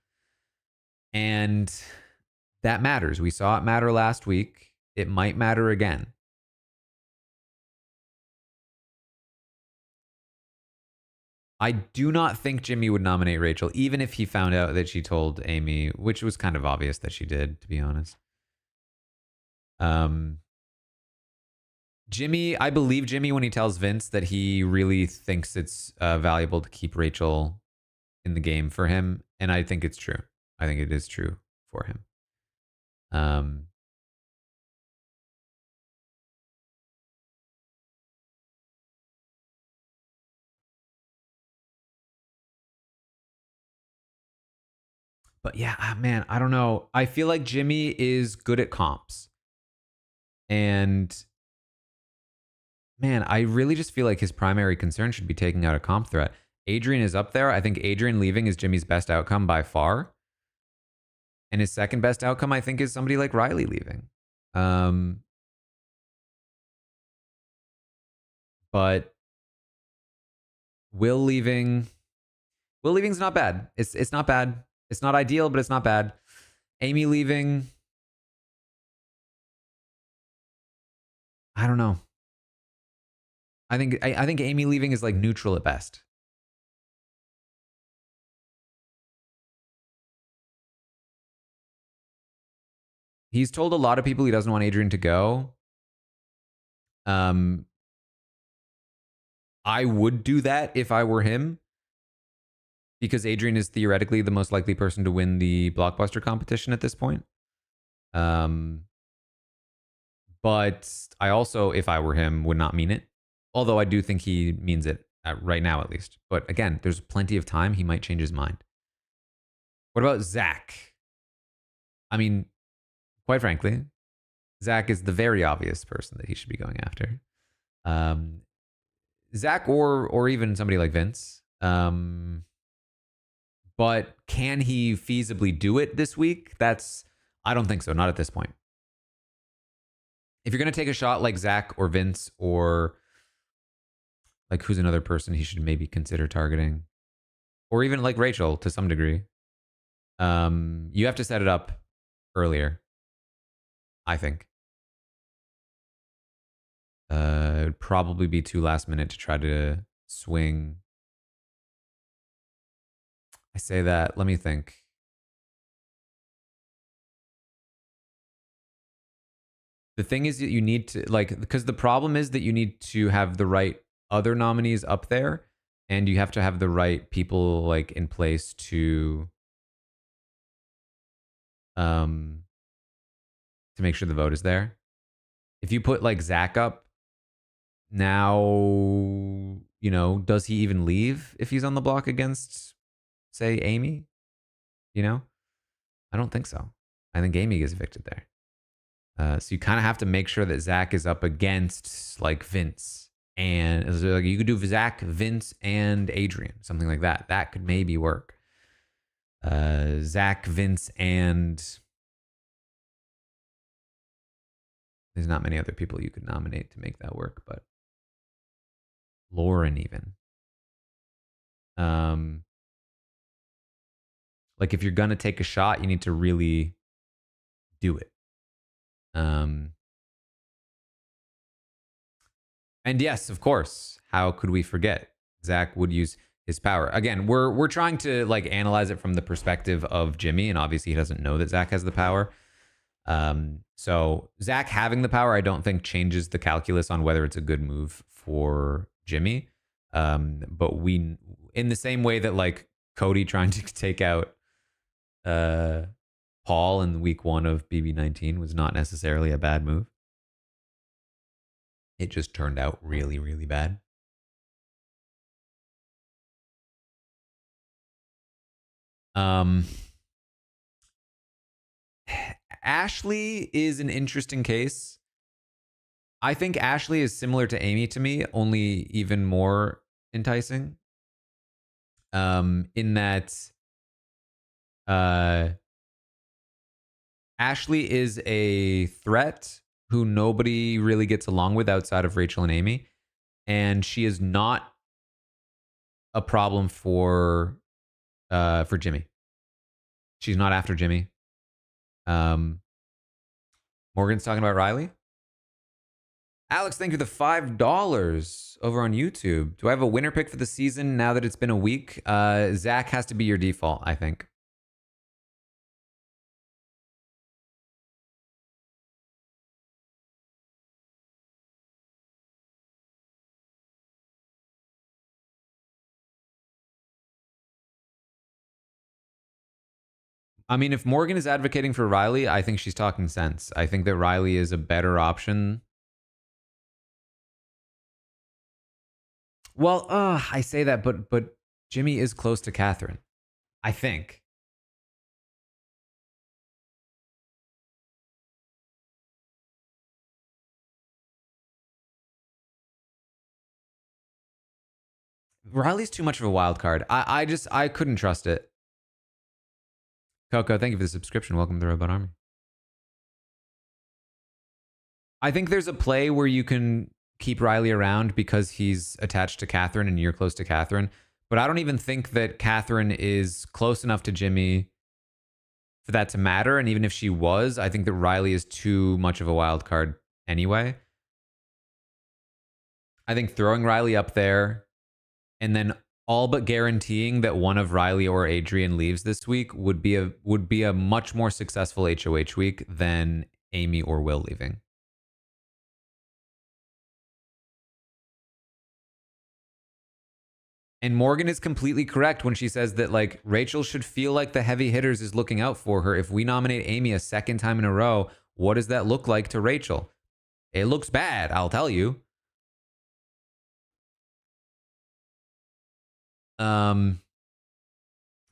And that matters. We saw it matter last week. It might matter again. I do not think Jimmy would nominate Rachel, even if he found out that she told Amy, which was kind of obvious that she did, to be honest. Jimmy, I believe Jimmy when he tells Vince that he really thinks it's valuable to keep Rachel in the game for him, and I think it's true. I think it is true for him. But yeah, man, I don't know. I feel like Jimmy is good at comps. And man, I really just feel like his primary concern should be taking out a comp threat. Adrian is up there. I think Adrian leaving is Jimmy's best outcome by far. And his second best outcome, I think, is somebody like Riley leaving. But Will leaving's not bad. It's not bad. It's not ideal, but it's not bad. Amy leaving, I don't know. I think Amy leaving is like neutral at best. He's told a lot of people he doesn't want Adrian to go. I would do that if I were him, because Adrian is theoretically the most likely person to win the blockbuster competition at this point. But I also, if I were him, would not mean it. Although I do think he means it right now, at least. But again, there's plenty of time. He might change his mind. What about Zach? I mean, quite frankly, Zach is the very obvious person that he should be going after. Um, Zach or even somebody like Vince. But can he feasibly do it this week? I don't think so. Not at this point. If you're going to take a shot like Zach or Vince or like who's another person he should maybe consider targeting, or even like Rachel to some degree, you have to set it up earlier, I think. It'd probably be too last minute to try to swing. I say that. Let me think. The thing is that you need to like because the problem is that you need to have the right other nominees up there, and you have to have the right people like in place um to make sure the vote is there. If you put like Zach up now, does he even leave if he's on the block against, say, Amy? I don't think so. I think Amy gets evicted there. So you kind of have to make sure that Zach is up against like Vince, and like you could do Zach, Vince, and Adrian, something like that. That could maybe work. Zach, Vince, and there's not many other people you could nominate to make that work, but Lauren even. Like if you're gonna take a shot, you need to really do it. And yes, of course, how could we forget? Zach would use his power. Again, we're trying to like analyze it from the perspective of Jimmy, and obviously he doesn't know that Zach has the power. So Zach having the power, I don't think changes the calculus on whether it's a good move for Jimmy. But we, in the same way that like Cody trying to take out Paul in week 1 of BB19 was not necessarily a bad move. It just turned out really, really bad. Ashley is an interesting case. I think Ashley is similar to Amy to me, only even more enticing. In that Ashley is a threat who nobody really gets along with outside of Rachel and Amy. And she is not a problem for Jimmy. She's not after Jimmy. Morgan's talking about Riley. Alex, thank you for the $5 over on YouTube. Do I have a winner pick for the season now that it's been a week? Zach has to be your default, I think. I mean, if Morgan is advocating for Riley, I think she's talking sense. I think that Riley is a better option. Well, I say that, but Jimmy is close to Catherine, I think. Riley's too much of a wild card. I couldn't trust it. Coco, thank you for the subscription. Welcome to the Robot Army. I think there's a play where you can keep Riley around because he's attached to Catherine and you're close to Catherine. But I don't even think that Catherine is close enough to Jimmy for that to matter. And even if she was, I think that Riley is too much of a wild card anyway. I think throwing Riley up there and then all but guaranteeing that one of Riley or Adrian leaves this week would be a much more successful HOH week than Amy or Will leaving. And Morgan is completely correct when she says that like Rachel should feel like the heavy hitters is looking out for her. If we nominate Amy a second time in a row, what does that look like to Rachel? It looks bad, I'll tell you.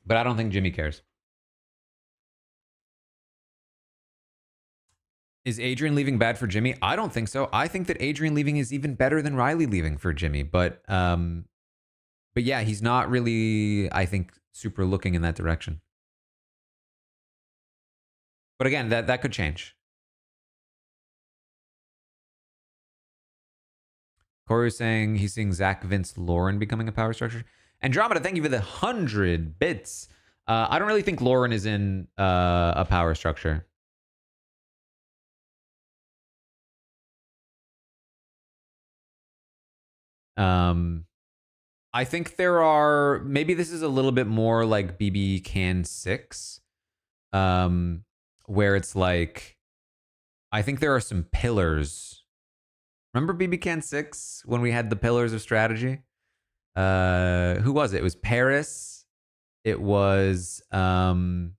But I don't think Jimmy cares. Is Adrian leaving bad for Jimmy? I don't think so. I think that Adrian leaving is even better than Riley leaving for Jimmy. But yeah, he's not really, I think, super looking in that direction. But again, that could change. Corey was saying he's seeing Zach, Vince, Lauren becoming a power structure. Andromeda, thank you for the 100 bits. I don't really think Lauren is in a power structure. I think there are, maybe this is a little bit more like BB Can 6, where it's like, I think there are some pillars. Remember BB Can 6 when we had the pillars of strategy? Who was it? It was Paris. It was oh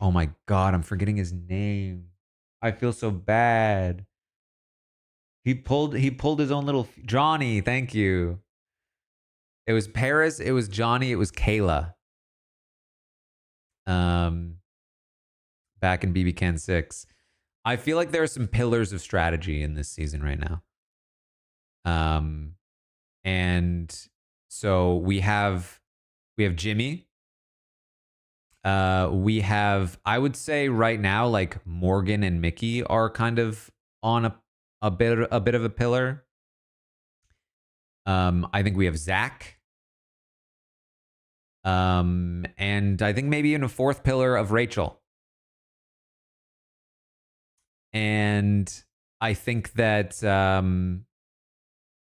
my god, I'm forgetting his name. I feel so bad. He pulled his own little Johnny, thank you. It was Paris, it was Johnny, it was Kayla. Back in BB Can 6. I feel like there are some pillars of strategy in this season right now. And so we have Jimmy. We have, I would say right now, like Morgan and Mickey are kind of on a bit of a pillar. I think we have Zach. And I think maybe in a fourth pillar of Rachel. And I think that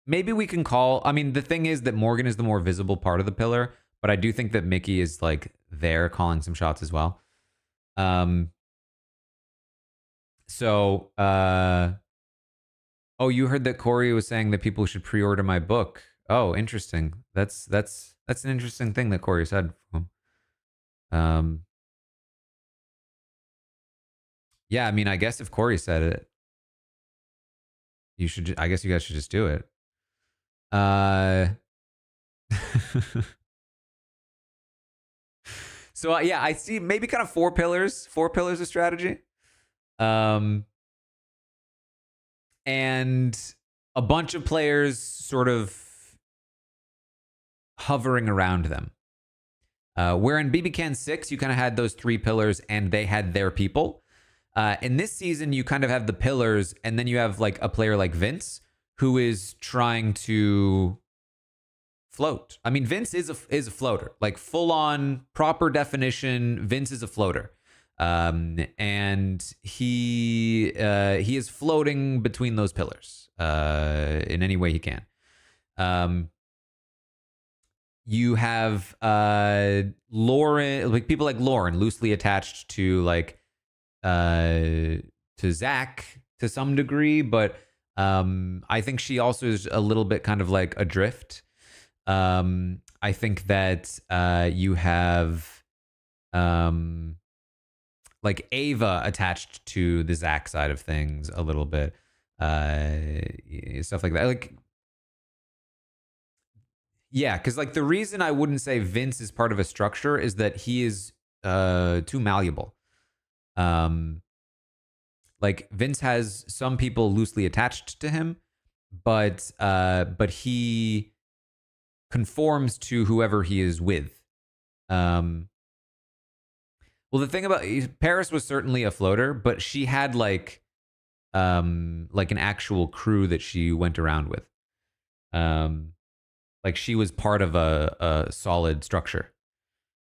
maybe we can call, I mean, the thing is that Morgan is the more visible part of the pillar, but I do think that Mickey is like there calling some shots as well. Oh, you heard that Corey was saying that people should pre-order my book. Oh, interesting. That's an interesting thing that Corey said. Yeah, I mean, I guess if Corey said it, you should. I guess you guys should just do it. So yeah, I see maybe kind of four pillars of strategy, and a bunch of players sort of hovering around them. Where in BB Can 6, you kind of had those three pillars and they had their people. In this season, you kind of have the pillars, and then you have like a player like Vince who is trying to float. I mean, Vince is a floater, like full on proper definition. Vince is a floater, and he is floating between those pillars in any way he can. You have Lauren, like people like Lauren, loosely attached to like to Zach to some degree, but I think she also is a little bit kind of like adrift. I think that you have like Ava attached to the Zach side of things a little bit, stuff like that. Like, yeah, because like the reason I wouldn't say Vince is part of a structure is that he is too malleable. Like Vince has some people loosely attached to him, but he conforms to whoever he is with. Well, the thing about Paris was certainly a floater, but she had like an actual crew that she went around with. Like she was part of a solid structure.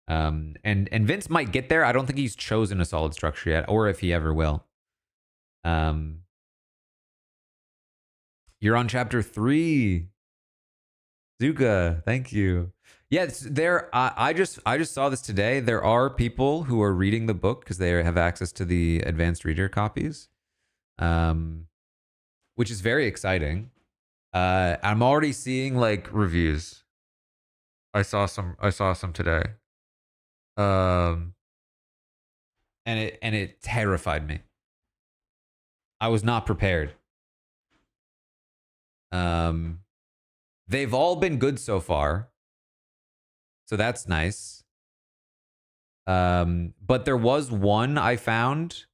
And Vince might get there. I don't think he's chosen a solid structure yet, or if he ever will. You're on chapter 3. Zuka, thank you. Yes, there. I just saw this today. There are people who are reading the book because they have access to the advanced reader copies, which is very exciting. I'm already seeing like reviews. I saw some today. And it terrified me. I was not prepared. They've all been good so far, so that's nice. But there was one I found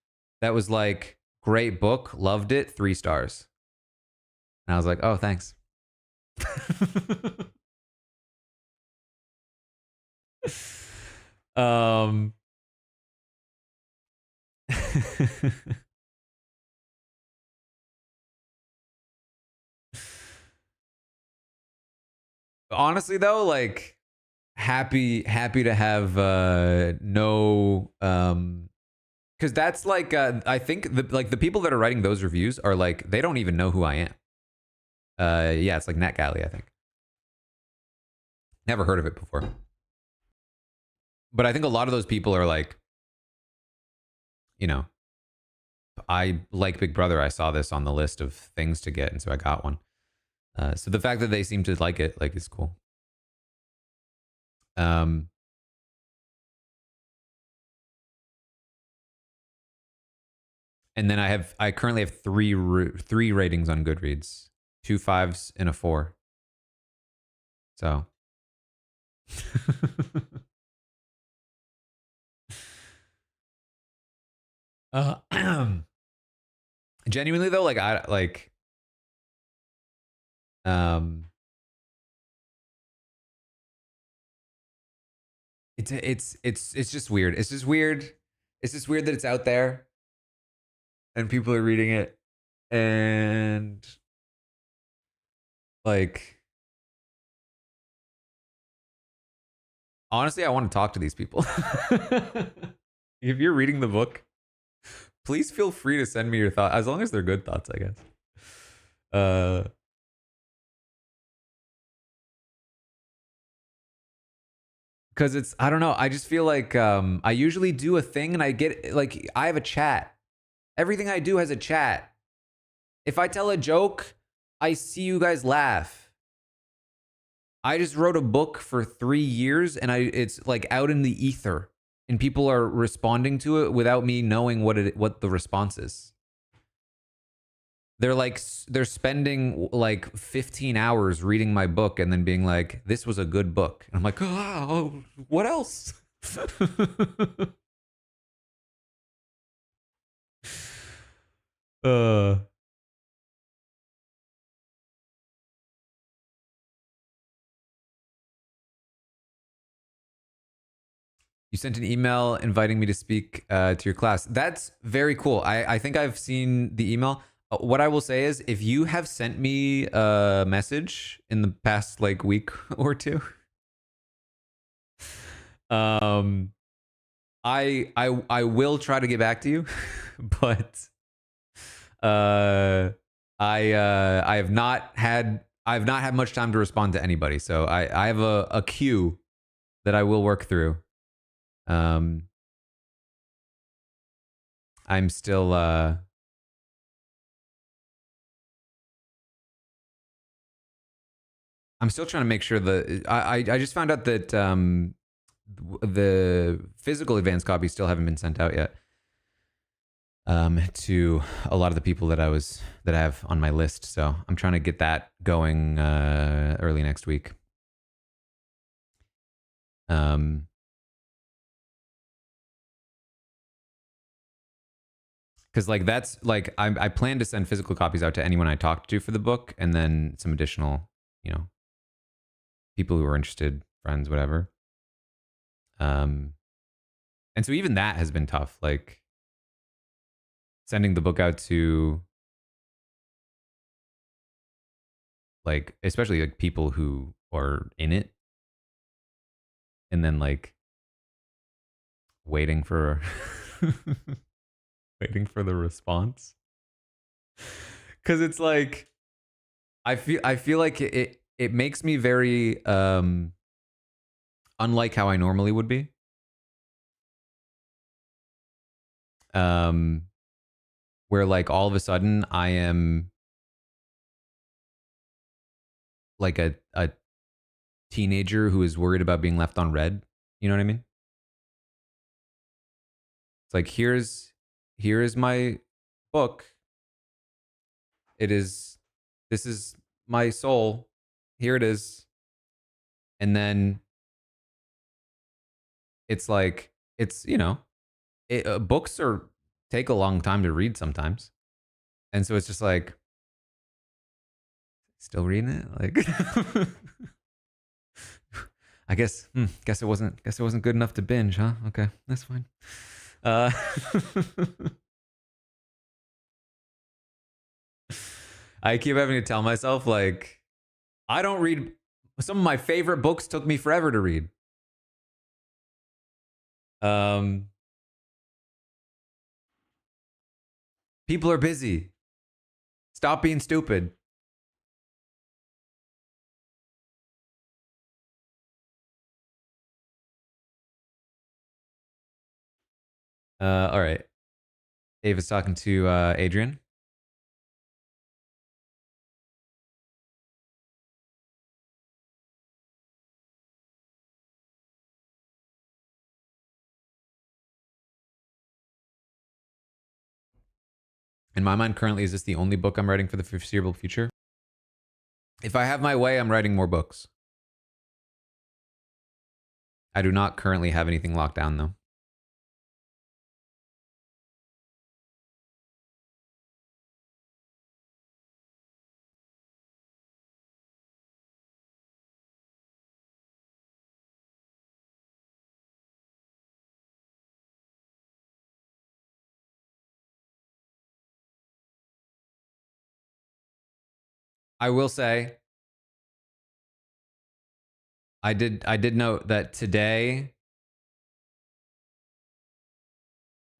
that was like, great book, loved it, 3 stars. And I was like, oh, thanks. um honestly though, like happy to have no because that's like I think the people that are writing those reviews are like, they don't even know who I am. Yeah, it's like NetGalley, I think. Never heard of it before. But I think a lot of those people are like, you know, I like Big Brother. I saw this on the list of things to get, and so I got one. So the fact that they seem to like it, like, is cool. Um, and then I currently have three ratings on Goodreads, 2 5s and a 4. So, genuinely though, like I like, um, it's just weird. It's just weird. It's just weird that it's out there and people are reading it, and like, honestly, I want to talk to these people. If you're reading the book, please feel free to send me your thoughts, as long as they're good thoughts, I guess. Because it's, I don't know, I just feel like I usually do a thing and I get, like, I have a chat. Everything I do has a chat. If I tell a joke, I see you guys laugh. I just wrote a book for 3 years and it's like out in the ether, and people are responding to it without me knowing what the response is. They're spending like 15 hours reading my book and then being like, this was a good book. And I'm like, oh, what else? uh You sent an email inviting me to speak to your class. That's very cool. I think I've seen the email. What I will say is, if you have sent me a message in the past like week or two, um, I will try to get back to you, but I have not had much time to respond to anybody. So I have a queue that I will work through. Um, I'm still trying to make sure that I just found out that the physical advanced copies still haven't been sent out yet to a lot of the people that I have on my list. So I'm trying to get that going early next week. Because like, that's like, I plan to send physical copies out to anyone I talked to for the book, and then some additional, people who are interested, friends, whatever. And so even that has been tough, like sending the book out to, like, especially like people who are in it, and then like waiting for waiting for the response. Because it's like, I feel like it makes me very unlike how I normally would be. Where like all of a sudden I am like a teenager who is worried about being left on red. You know what I mean? It's like, here is my book. This is my soul. Here it is. And then it's like, books take a long time to read sometimes. And so it's just like, still reading it? Like, I guess, guess it wasn't good enough to binge, huh? Okay, that's fine. I keep having to tell myself, like, I don't read. Some of my favorite books took me forever to read. People are busy. Stop being stupid. All right. Ava's talking to Adrian. In my mind, currently, is this the only book I'm writing for the foreseeable future? If I have my way, I'm writing more books. I do not currently have anything locked down, though. I will say, I did note that today.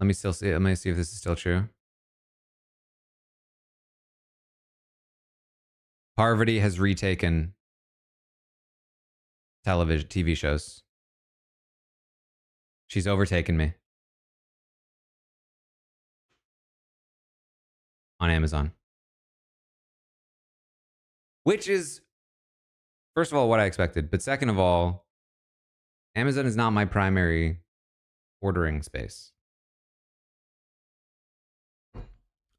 Let me still see. Let me see if this is still true. Parvati has retaken television, TV shows. She's overtaken me on Amazon, which is, first of all, what I expected. But second of all, Amazon is not my primary ordering space.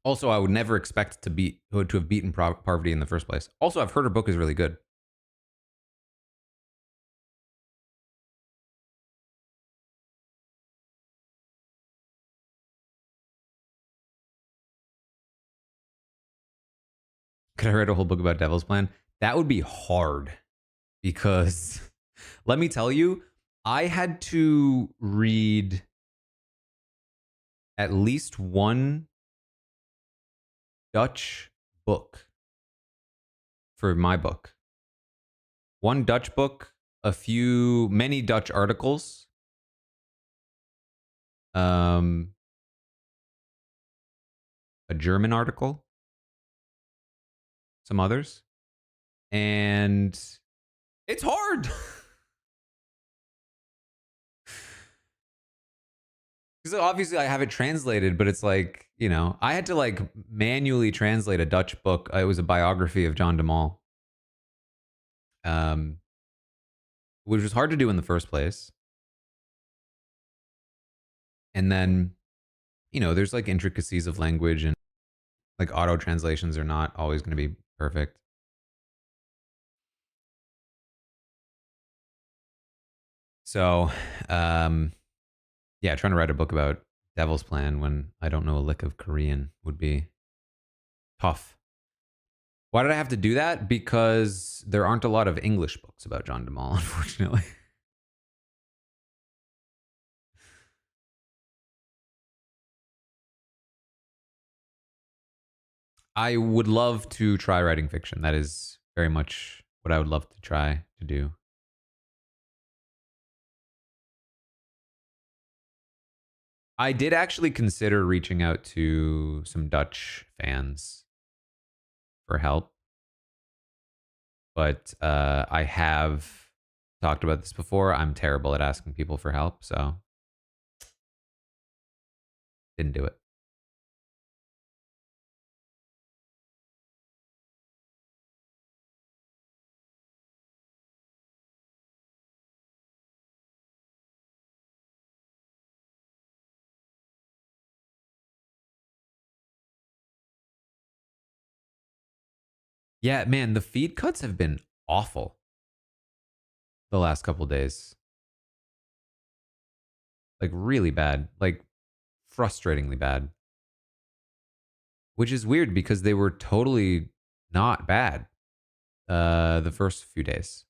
Also, I would never expect to have beaten Parvati in the first place. Also, I've heard her book is really good. Could I write a whole book about Devil's Plan? That would be hard because let me tell you, I had to read at least one Dutch book for my book. One Dutch book, many Dutch articles. A German article, some others. And it's hard. Because obviously I have it translated, but it's like, I had to like manually translate a Dutch book. It was a biography of John de Mol, which was hard to do in the first place. And then, there's like intricacies of language, and like auto translations are not always going to be perfect. So, yeah, trying to write a book about Devil's Plan when I don't know a lick of Korean would be tough. Why did I have to do that? Because there aren't a lot of English books about John de Mol, unfortunately. I would love to try writing fiction. That is very much what I would love to try to do. I did actually consider reaching out to some Dutch fans for help, but I have talked about this before. I'm terrible at asking people for help, so didn't do it. Yeah, man, the feed cuts have been awful the last couple days. Like really bad, like frustratingly bad. which is weird because they were totally not bad the first few days.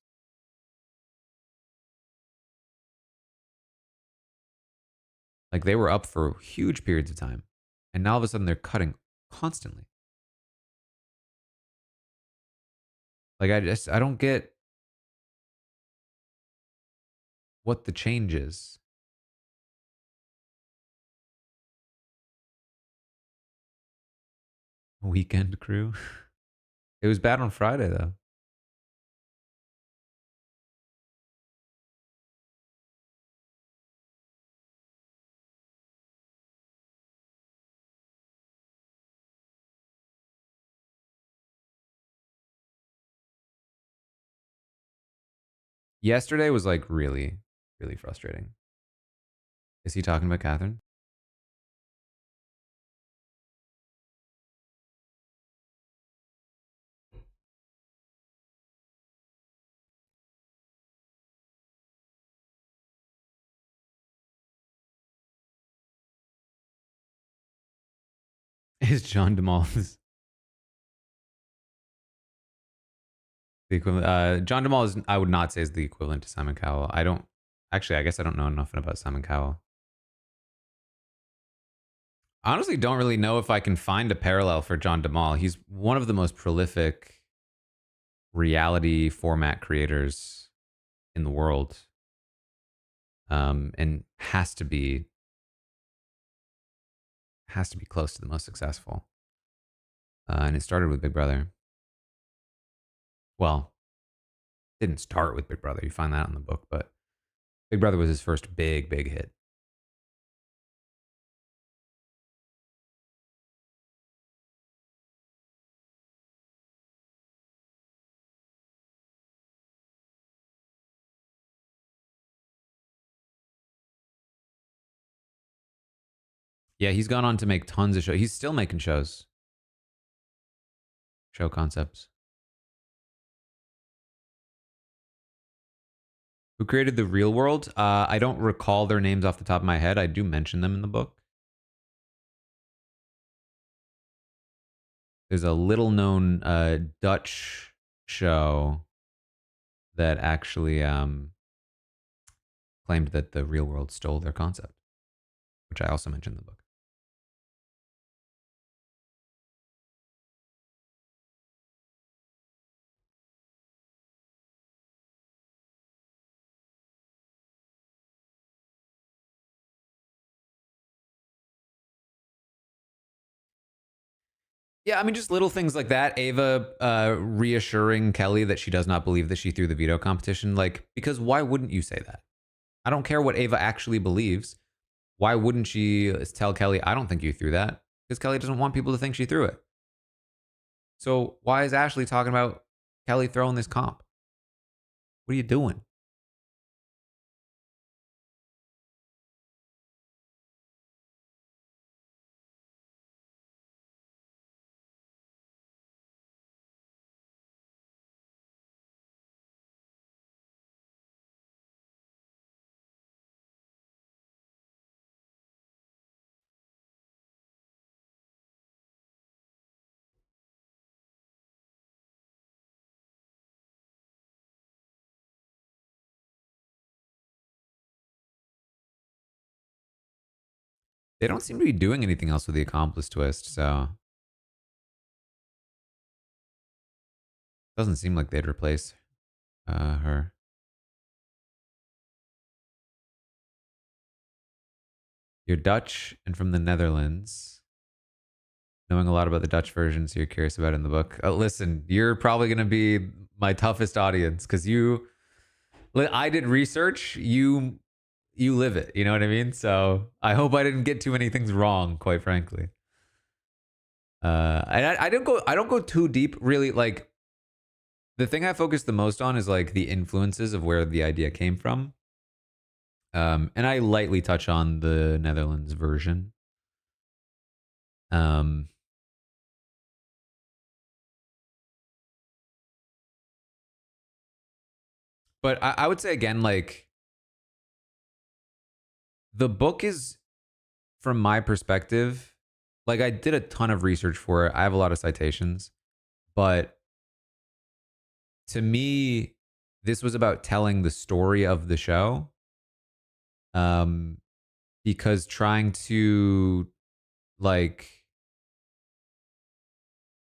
Like they were up for huge periods of time. And now all of a sudden they're cutting constantly. Like I don't get what the change is. Weekend crew. It was bad on Friday though. Yesterday was like really, really frustrating. Is he talking about Catherine? Is John DeMal's the equivalent? John DeMal is, I would not say, is the equivalent to Simon Cowell. I don't actually. I guess I don't know enough about Simon Cowell. I honestly don't really know if I can find a parallel for John DeMal. He's one of the most prolific reality format creators in the world, and has to be close to the most successful. And it started with Big Brother. Well, didn't start with Big Brother. You find that in the book, but Big Brother was his first big hit. Yeah, he's gone on to make tons of shows. He's still making shows, show concepts. Who created the real world? I don't recall their names off the top of my head. I do mention them in the book. There's a little known Dutch show that actually claimed that the real world stole their concept, which I also mentioned in the book. Yeah, I mean, just little things like that. Ava reassuring Kelly that she does not believe that she threw the veto competition. Like, because why wouldn't you say that? I don't care what Ava actually believes. Why wouldn't she tell Kelly, I don't think you threw that? Because Kelly doesn't want people to think she threw it. So why is Ashley talking about Kelly throwing this comp? What are you doing? They don't seem to be doing anything else with the accomplice twist, so doesn't seem like they'd replace her. You're Dutch and from the Netherlands, knowing a lot about the Dutch version, so you're curious about it in the book. Listen, you're probably going to be my toughest audience because I did research. You live it. You know what I mean? So I hope I didn't get too many things wrong, quite frankly. And I don't go too deep, really. Like the thing I focus the most on is like the influences of where the idea came from. And I lightly touch on the Netherlands version. Um, but I would say again, like the book is, from my perspective, like I did a ton of research for it. I have a lot of citations, but to me, this was about telling the story of the show. Um, because trying to like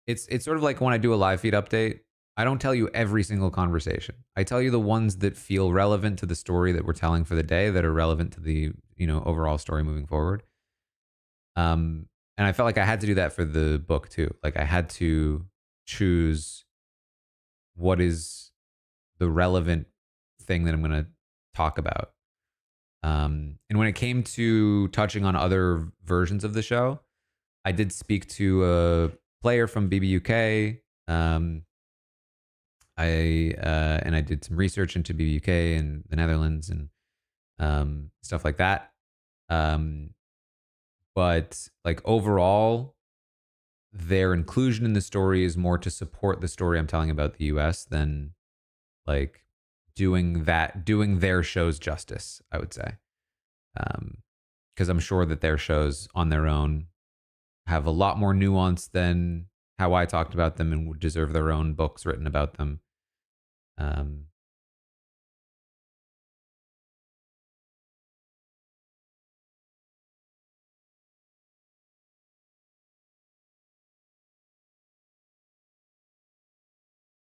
it's sort of like when I do a live feed update, I don't tell you every single conversation. I tell you the ones that feel relevant to the story that we're telling for the day, that are relevant to the, overall story moving forward. And I felt like I had to do that for the book too. Like I had to choose what is the relevant thing that I'm going to talk about. And when it came to touching on other versions of the show, I did speak to a player from BBUK. And I did some research into BBUK and the Netherlands and stuff like that. But like overall, their inclusion in the story is more to support the story I'm telling about the US than like doing their shows justice, I would say. Because I'm sure that their shows on their own have a lot more nuance than how I talked about them and would deserve their own books written about them. Um,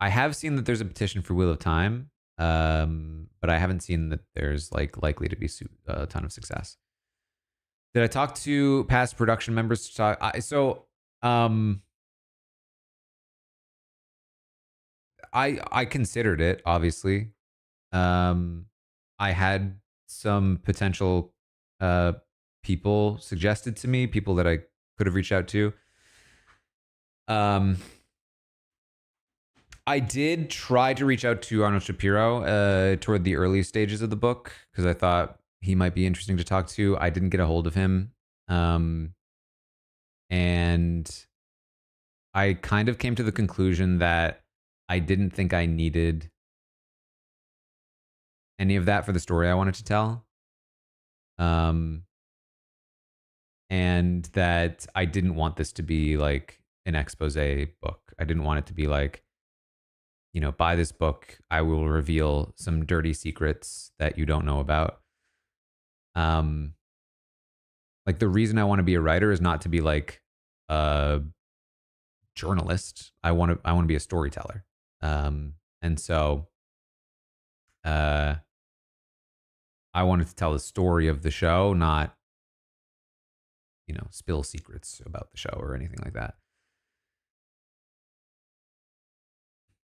I have seen that there's a petition for Wheel of Time, but I haven't seen that there's like likely to be a ton of success. Did I talk to past production members to talk? Um, I considered it, obviously. Um, I had some potential uh people suggested to me, people that I could have reached out to. Um, I did try to reach out to Arnold Shapiro toward the early stages of the book because I thought he might be interesting to talk to. I didn't get a hold of him. And I kind of came to the conclusion that I didn't think I needed any of that for the story I wanted to tell. Um, and that I didn't want this to be like an expose book. I didn't want it to be like, buy this book, I will reveal some dirty secrets that you don't know about. Um, like the reason I want to be a writer is not to be like a journalist. I want to be a storyteller. And so uh I wanted to tell the story of the show, not, spill secrets about the show or anything like that.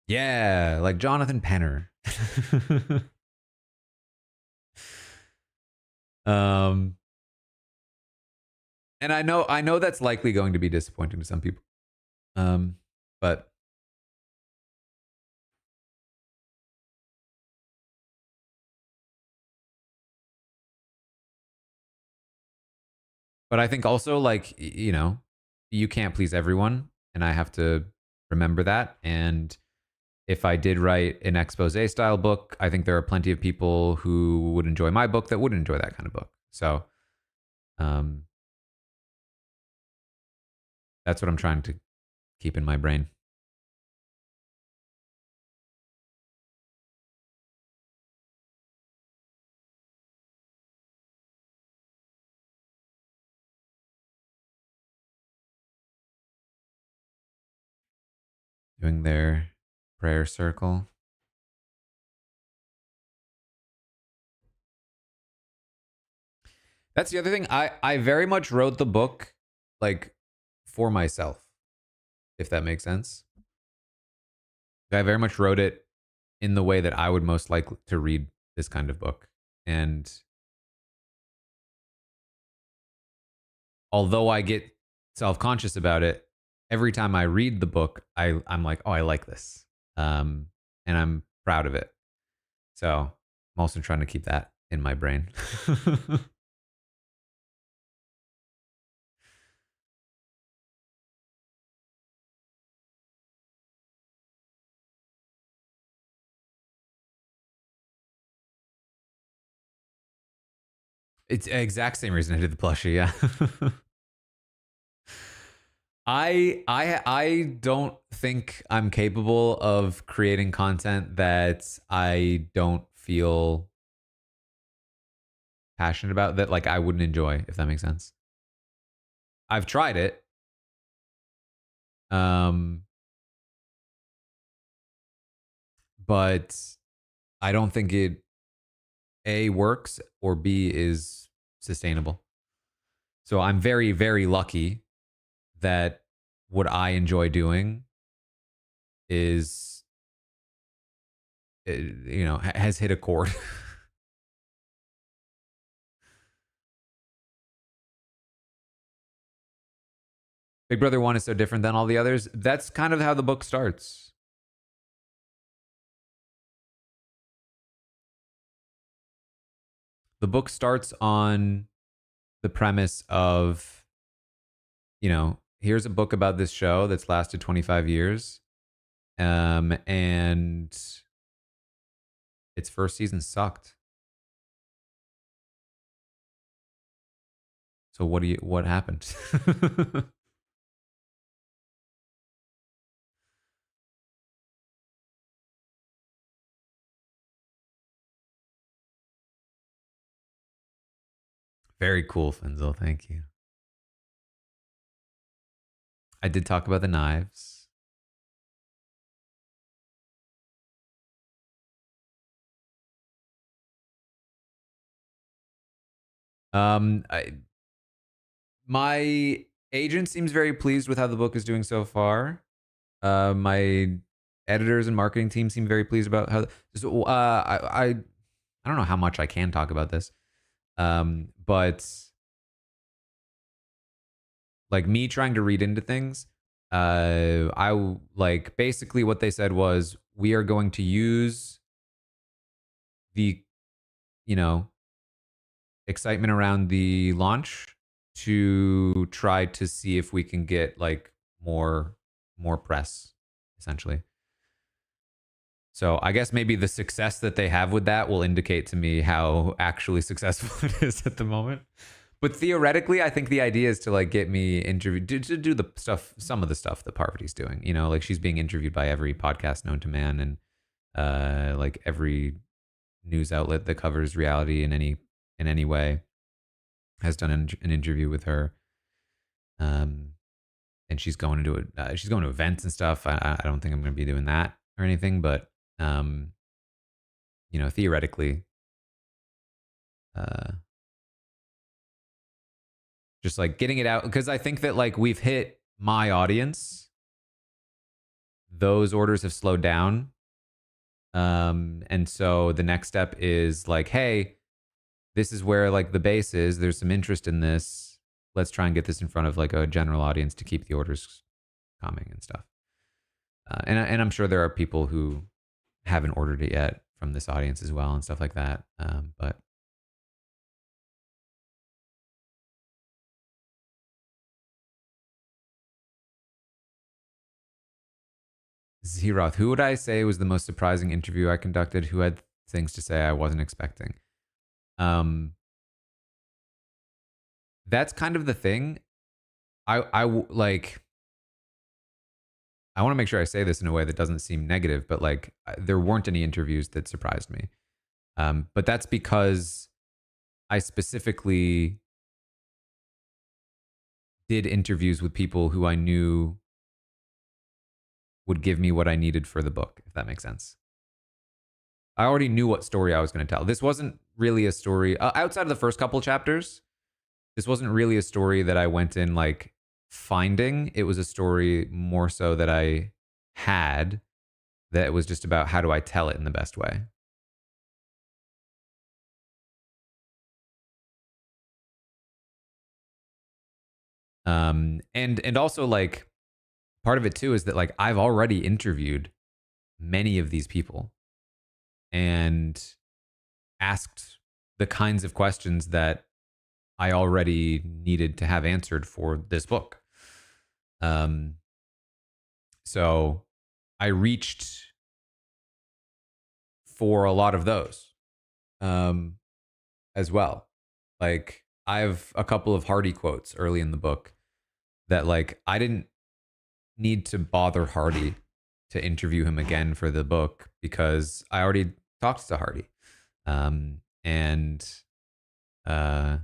Yeah, like Jonathan Penner. um and I know that's likely going to be disappointing to some people. Um but I think also like you can't please everyone, and I have to remember that. And if I did write an expose style book, I think there are plenty of people who would enjoy my book that wouldn't enjoy that kind of book. So um, that's what I'm trying to keep in my brain. Doing their prayer circle. That's the other thing. I very much wrote the book like for myself, if that makes sense. I very much wrote it in the way that I would most like to read this kind of book. And although I get self-conscious about it, every time I read the book, I'm like, oh, I like this. And I'm proud of it. So I'm also trying to keep that in my brain. It's the exact same reason I did the plushie, yeah. I don't think I'm capable of creating content that I don't feel passionate about, that like I wouldn't enjoy, if that makes sense. I've tried it. Um but I don't think it A works or B is sustainable. So I'm very, very lucky that what I enjoy doing is, has hit a chord. Big Brother 1 is so different than all the others. That's kind of how the book starts. The book starts on the premise of, here's a book about this show that's lasted 25 years. And its first season sucked. So what happened? Very cool, Finzel. Thank you. I did talk about the knives. My agent seems very pleased with how the book is doing so far. My editors and marketing team seem very pleased about how. So, I don't know how much I can talk about this, but like me trying to read into things, I like basically what they said was we are going to use the, you know, excitement around the launch to try to see if we can get like more press, essentially. So I guess maybe the success that they have with that will indicate to me how actually successful it is at the moment. But theoretically, I think the idea is to like get me interviewed to do the stuff, some of the stuff that Parvati's doing. Like she's being interviewed by every podcast known to man, and like every news outlet that covers reality in any way has done an interview with her. And she's going to do it. She's going to events and stuff. I don't think I'm going to be doing that or anything, but theoretically, uh, just like getting it out, because I think that like we've hit my audience. Those orders have slowed down. And so the next step is like, hey, this is where like the base is. There's some interest in this. Let's try and get this in front of like a general audience to keep the orders coming and stuff. And I'm sure there are people who haven't ordered it yet from this audience as well and stuff like that. But Zeroth, who would I say was the most surprising interview I conducted? Who had things to say I wasn't expecting? That's kind of the thing. I like. I want to make sure I say this in a way that doesn't seem negative, but like there weren't any interviews that surprised me. But that's because I specifically did interviews with people who I knew would give me what I needed for the book, if that makes sense. I already knew what story I was going to tell. This wasn't really a story outside of the first couple chapters. This wasn't really a story that I went in like finding. It was a story more so that I had, that was just about how do I tell it in the best way. And also like part of it too is that like I've already interviewed many of these people and asked the kinds of questions that I already needed to have answered for this book. So I reached for a lot of those as well. Like I have a couple of Hardy quotes early in the book that like I didn't need to bother Hardy to interview him again for the book because I already talked to Hardy. And uh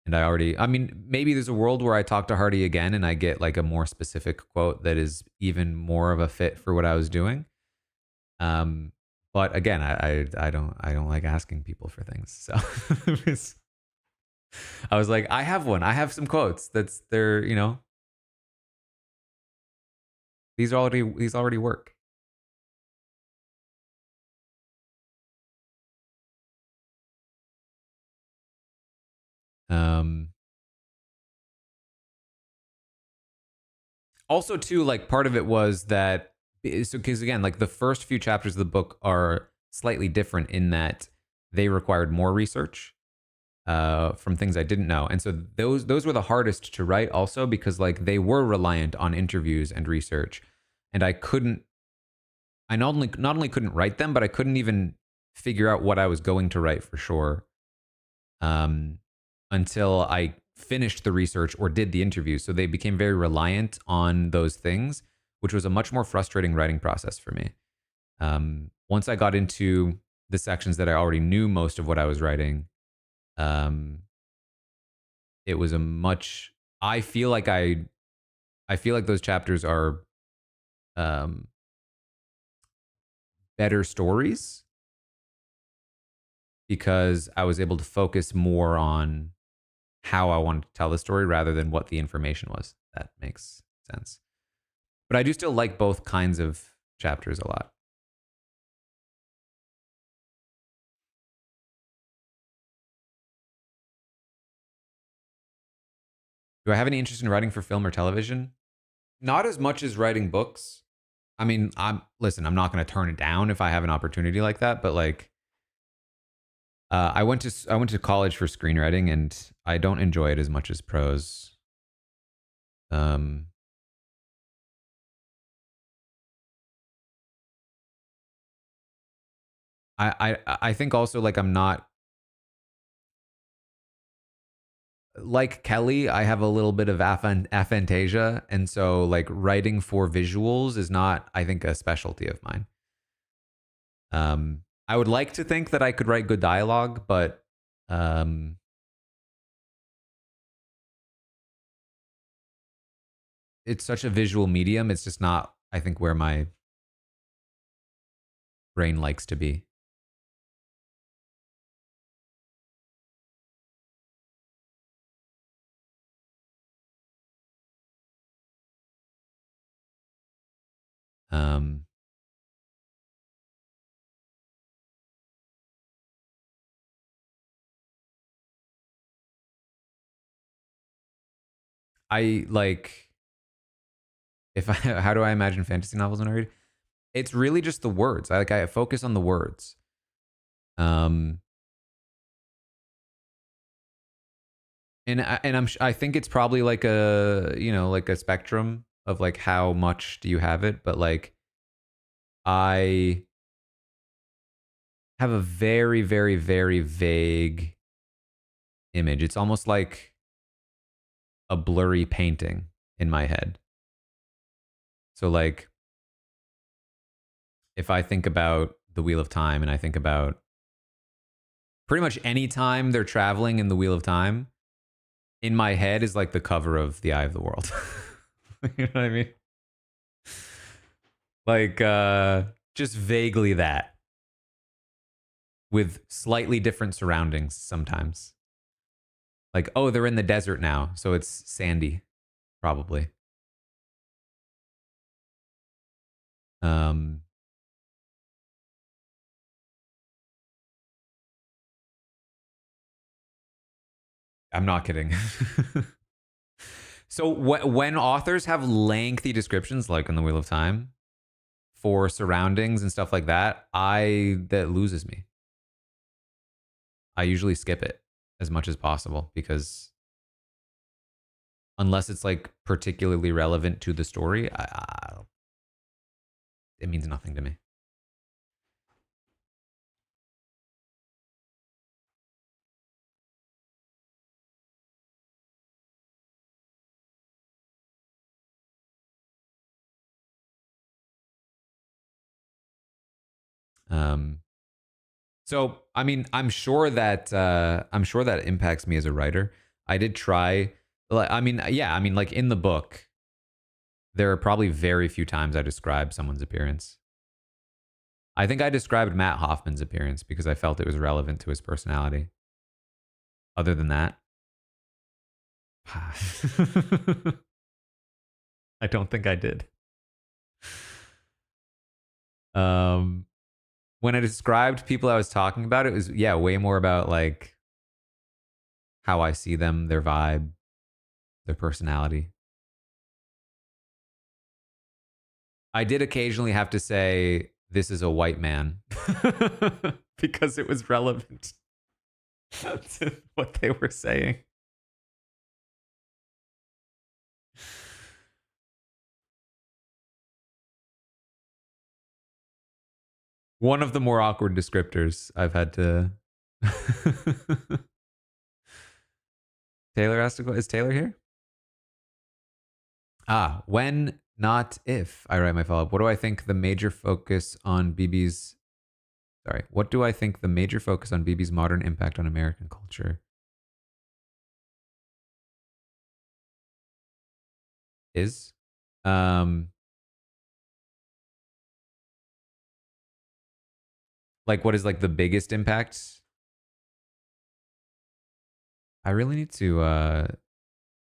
and I mean, maybe there's a world where I talk to Hardy again and I get like a more specific quote that is even more of a fit for what I was doing. But again, I don't like asking people for things. So I was like, I have one. I have some quotes. That's they're, you know, these already work. Um Also too, like part of it was that so because again, like the first few chapters of the book are slightly different in that they required more research from things I didn't know. And so those were the hardest to write also because like they were reliant on interviews and research. And I not only couldn't write them, but I couldn't even figure out what I was going to write for sure um, until I finished the research or did the interview. So they became very reliant on those things, which was a much more frustrating writing process for me. Once I got into the sections that I already knew most of what I was writing, um, it was a much. I feel like I feel like those chapters are um, better stories because I was able to focus more on how I wanted to tell the story rather than what the information was. That makes sense. But I do still like both kinds of chapters a lot. Do I have any interest in writing for film or television? Not as much as writing books. I mean, I'm not going to turn it down if I have an opportunity like that, but like I went to college for screenwriting and I don't enjoy it as much as prose. Um I think also like I'm not like Kelly, I have a little bit of aphantasia, and so like writing for visuals is not, I think, a specialty of mine. I would like to think that I could write good dialogue, but um, it's such a visual medium. It's just not, I think, where my brain likes to be. Um, I like if I how do I imagine fantasy novels when I read? It's really just the words. I focus on the words. Um, I think it's probably like a like a spectrum of like how much do you have it, but like I have a very very vague image. It's almost like a blurry painting in my head. So like if I think about the Wheel of Time and I think about pretty much any time they're traveling in the Wheel of Time, in my head is like the cover of The Eye of the World. You know what I mean? Like just vaguely that with slightly different surroundings sometimes. Like, oh, they're in the desert now, so it's sandy, probably. Um, I'm not kidding. So when authors have lengthy descriptions, like in the Wheel of Time, for surroundings and stuff like that, I that loses me. I usually skip it as much as possible because unless it's like particularly relevant to the story, it means nothing to me. Um, so I mean, I'm sure that it impacts me as a writer. I did try. I mean, yeah, I mean, like in the book, there are probably very few times I describe someone's appearance. I think I described Matt Hoffman's appearance because I felt it was relevant to his personality. Other than that, I don't think I did. Um, when I described people I was talking about, it was way more about like how I see them, their vibe, their personality. I did occasionally have to say this is a white man because it was relevant to what they were saying. One of the more awkward descriptors I've had to. Taylor asked to go. Is Taylor here? When, not if I write my follow up. What do I think the major focus on BB's. Sorry. What do I think the major focus on BB's modern impact on American culture is? Like, what is like the biggest impact? I really need to.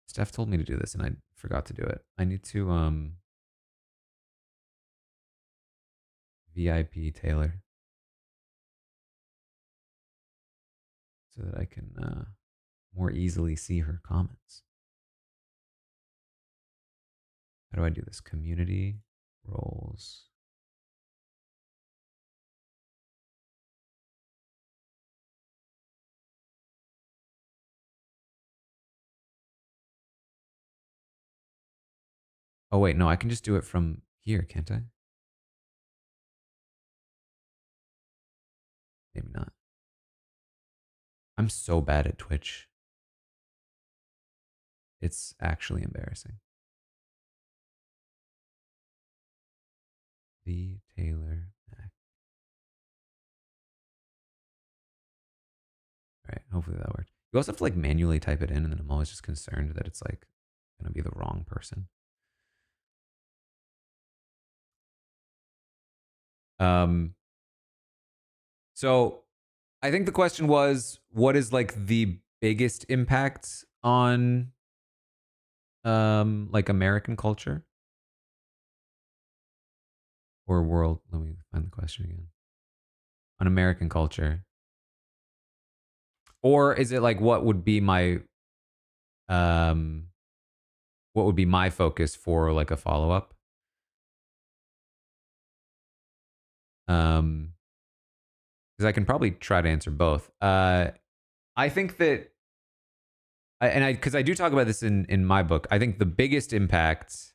Steph told me to do this and I forgot to do it. I need to VIP Taylor so that I can more easily see her comments. How do I do this? Community roles. Oh wait, no, I can just do it from here, can't I? Maybe not. I'm so bad at Twitch. It's actually embarrassing. The Taylor Mac. All right, hopefully that worked. You also have to like manually type it in, and then I'm always just concerned that it's like gonna be the wrong person. So I think the question was, what is like the biggest impact on like American culture or world? Let me find the question again. On American culture. Or is it like um what would be my focus for like a follow-up? Because I can probably try to answer both. I think that because I do talk about this in my book. I think the biggest impact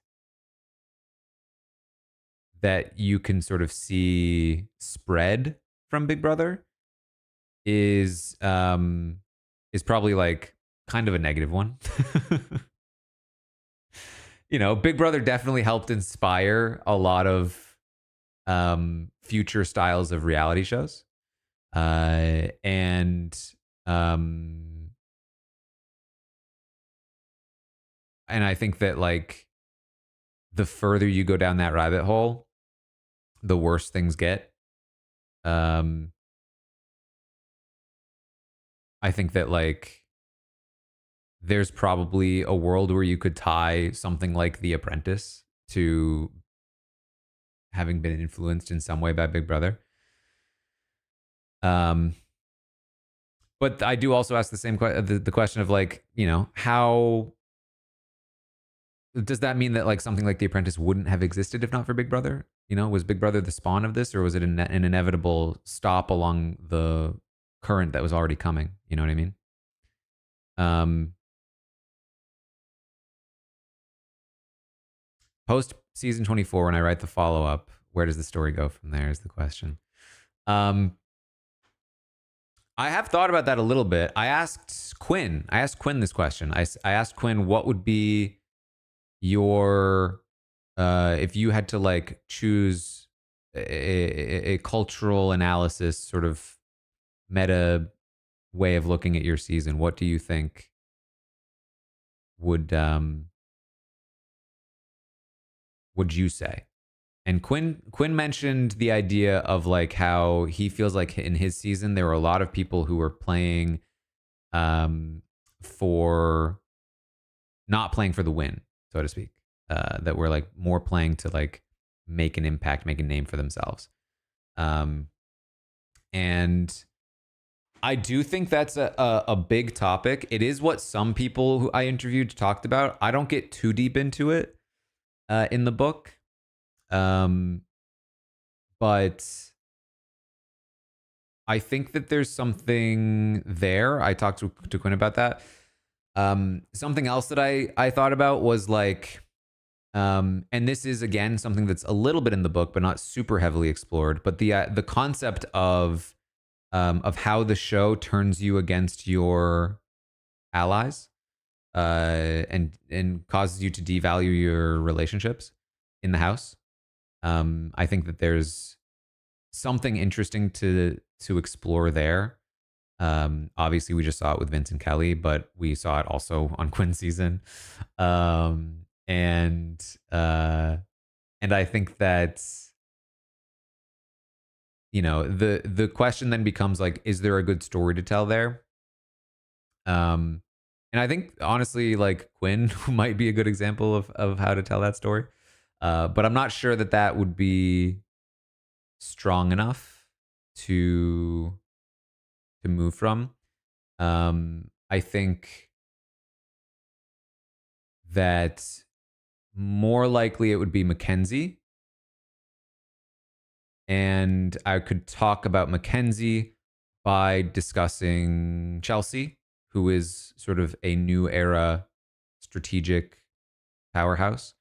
that you can sort of see spread from Big Brother is probably like kind of a negative one. You know, Big Brother definitely helped inspire a lot of future styles of reality shows. And I think that like the further you go down that rabbit hole, the worse things get. I think that like there's probably a world where you could tie something like The Apprentice to having been influenced in some way by Big Brother. But I do also ask the same the question of like, you know, how does that mean that like something like The Apprentice wouldn't have existed if not for Big Brother? You know, was Big Brother the spawn of this, or was it an inevitable stop along the current that was already coming? You know what I mean? Post season 24, when I write the follow up, where does the story go from there? Is the question. I have thought about that a little bit. I asked Quinn this question. I asked Quinn, what would be your if you had to like choose a cultural analysis, sort of meta way of looking at your season, what do you think would would you say? And Quinn mentioned the idea of like how he feels like in his season there were a lot of people who were playing for not playing for the win, so to speak. That were like more playing to like make an impact, make a name for themselves. Um, and I do think that's a big topic. It is what some people who I interviewed talked about. I don't get too deep into it in the book. Um, but I think that there's something there. I talked to Quinn about that. Something else that I thought about was like, and this is again something that's a little bit in the book, but not super heavily explored. But the concept of how the show turns you against your allies, and causes you to devalue your relationships in the house. I think that there's something interesting to explore there. Obviously, we just saw it with Vincent Kelly, but we saw it also on Quinn's season. And I think that, you know, the question then becomes like, is there a good story to tell there? And I think honestly, like Quinn might be a good example of how to tell that story. But I'm not sure that that would be strong enough to move from. I think that more likely it would be Mackenzie. And I could talk about Mackenzie by discussing Chelsea, who is sort of a new era strategic powerhouse,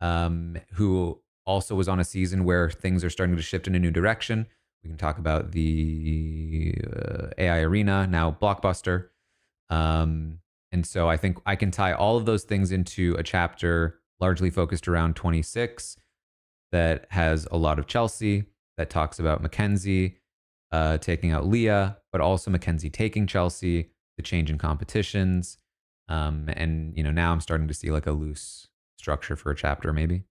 who also was on a season where things are starting to shift in a new direction. We can talk about the AI Arena, now Blockbuster. And so I think I can tie all of those things into a chapter largely focused around 26 that has a lot of Chelsea, that talks about Mackenzie taking out Leah, but also Mackenzie taking Chelsea, the change in competitions. And, you know, now I'm starting to see like a loose structure for a chapter, maybe.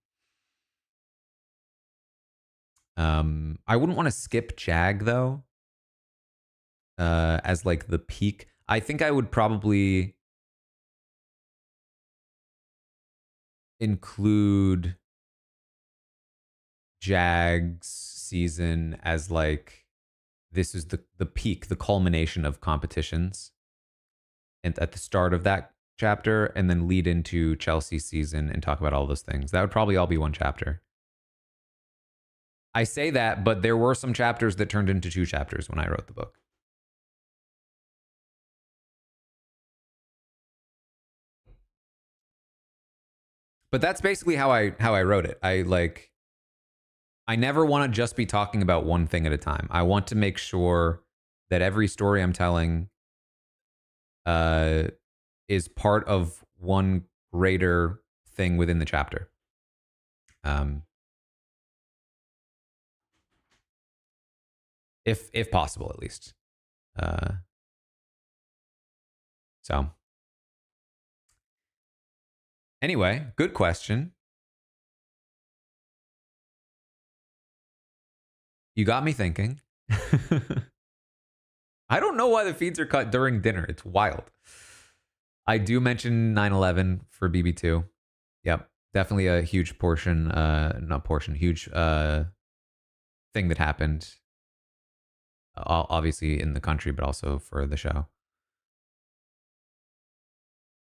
I wouldn't want to skip Jag though, as like the peak. I think I would probably include Jag's season as like this is the peak, the culmination of competitions, and at the start of that chapter, and then lead into Chelsea's season and talk about all those things. That would probably all be one chapter. I say that, but there were some chapters that turned into two chapters when I wrote the book. But that's basically how I wrote it. I never want to just be talking about one thing at a time. I want to make sure that every story I'm telling uh, is part of one greater thing within the chapter. Um, if possible, at least. Uh, so anyway, good question. You got me thinking. I don't know why the feeds are cut during dinner. It's wild. I do mention 9/11 for BB2. Yep. Definitely a huge portion, not portion, huge thing that happened, obviously in the country, but also for the show.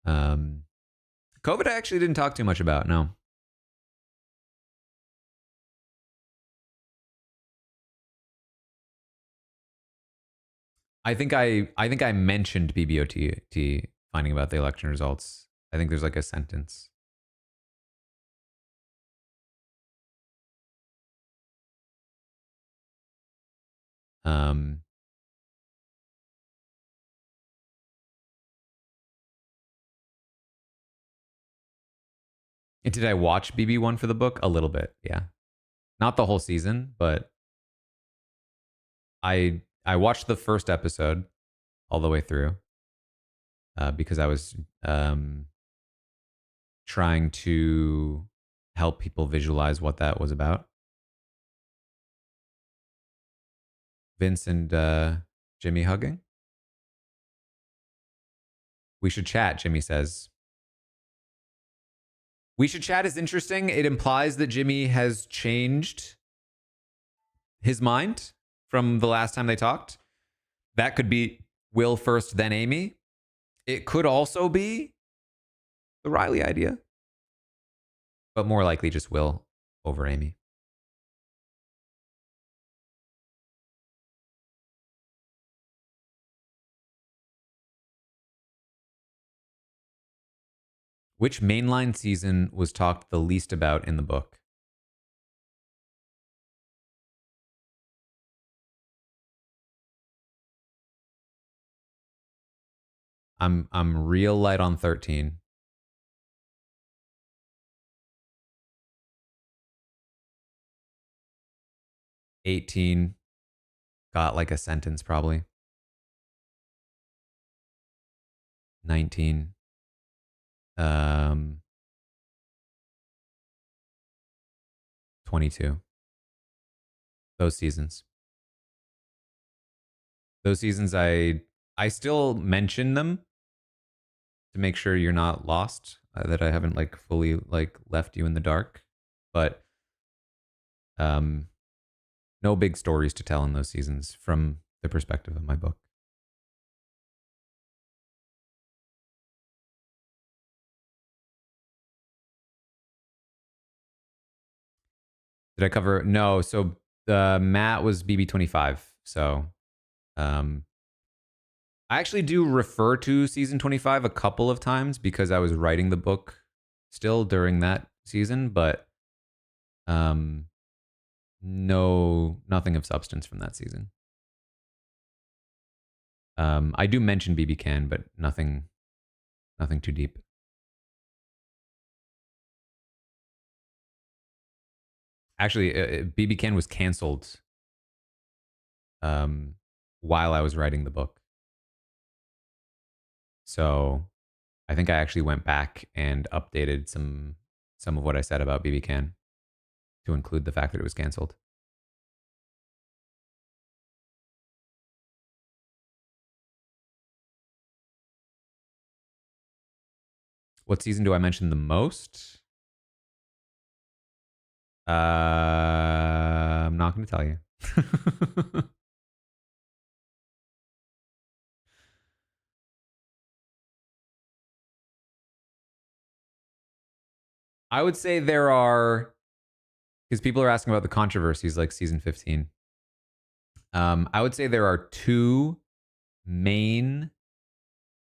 Um, COVID, I actually didn't talk too much about. No, I think I mentioned BBOT finding about the election results. I think there's like a sentence. Um, and did I watch BB1 for the book? A little bit, yeah. Not the whole season, but I watched the first episode all the way through because I was trying to help people visualize what that was about. Vince and Jimmy hugging. We should chat, Jimmy says. We should chat is interesting. It implies that Jimmy has changed his mind from the last time they talked. That could be Will first, then Amy. It could also be the Riley idea, but more likely just Will over Amy. Which mainline season was talked the least about in the book? I'm real light on 13. 18 got like a sentence probably. 19. 22. Those seasons. Those seasons I still mention them to make sure you're not lost, that I haven't like fully like left you in the dark. But no big stories to tell in those seasons from the perspective of my book. Did I cover? No. So Matt was BB25. So I actually do refer to season 25 a couple of times because I was writing the book still during that season, but nothing of substance from that season. I do mention BB Can, but nothing too deep. Actually, BB Can was canceled while I was writing the book. So I think I actually went back and updated some of what I said about BB Can to include the fact that it was canceled. What season do I mention the most? I'm not going to tell you. I would say there are, because people are asking about the controversies like season 15. I would say there are two main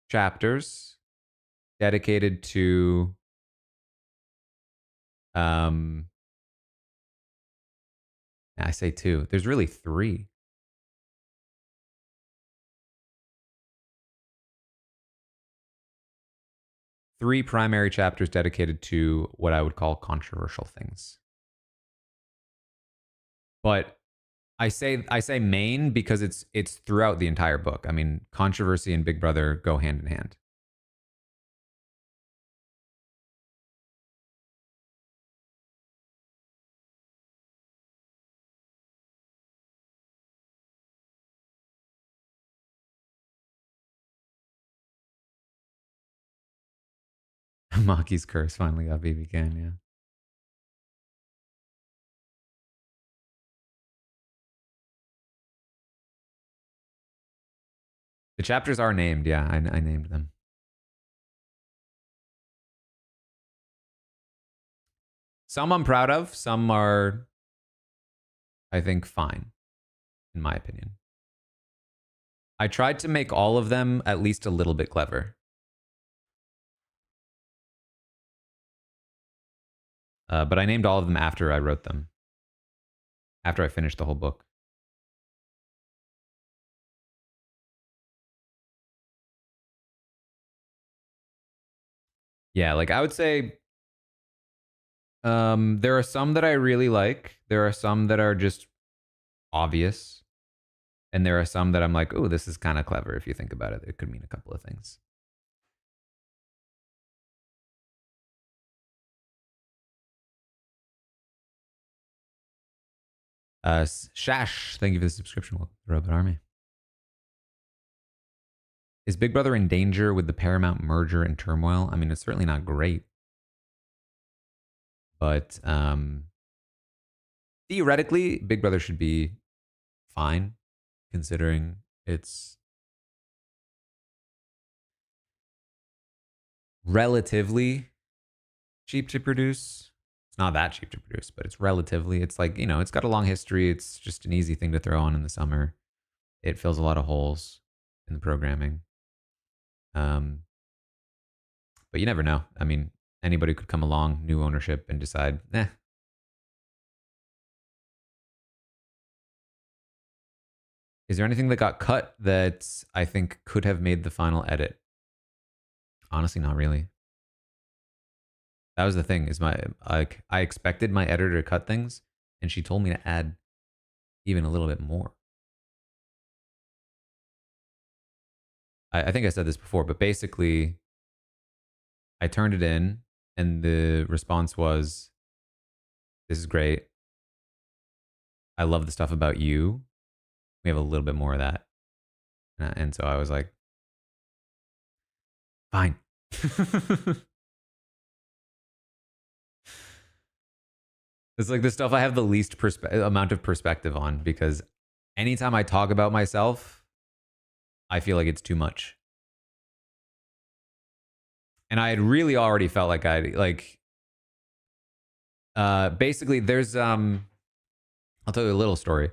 chapters dedicated to I say two. There's really three. Three primary chapters dedicated to what I would call controversial things. But I say main because it's throughout the entire book. I mean, controversy and Big Brother go hand in hand. Maki's curse finally got BB Can, yeah. The chapters are named, yeah. I named them. Some I'm proud of. Some are, I think, fine, in my opinion. I tried to make all of them at least a little bit clever. But I named all of them after I wrote them. After I finished the whole book. Yeah, like I would say There are some that I really like. There are some that are just obvious. And there are some that I'm like, oh, this is kind of clever if you think about it. It could mean a couple of things. Shash, thank you for the subscription. Welcome to Robot Army. Is Big Brother in danger with the Paramount merger and turmoil? I mean, it's certainly not great. But theoretically, Big Brother should be fine, considering it's relatively cheap to produce. It's not that cheap to produce, but it's relatively. It's like, you know, it's got a long history. It's just an easy thing to throw on in the summer. It fills a lot of holes in the programming. But you never know. I mean, anybody could come along, new ownership, and decide, Is there anything that got cut that I think could have made the final edit? Honestly, not really. That was the thing. Is I expected my editor to cut things, and she told me to add even a little bit more. I think I said this before, but basically, I turned it in, and the response was, "This is great. I love the stuff about you. We have a little bit more of that." And so I was like, "Fine." It's like the stuff I have the least amount of perspective on, because anytime I talk about myself, I feel like it's too much. And I had really already felt like basically there's I'll tell you a little story.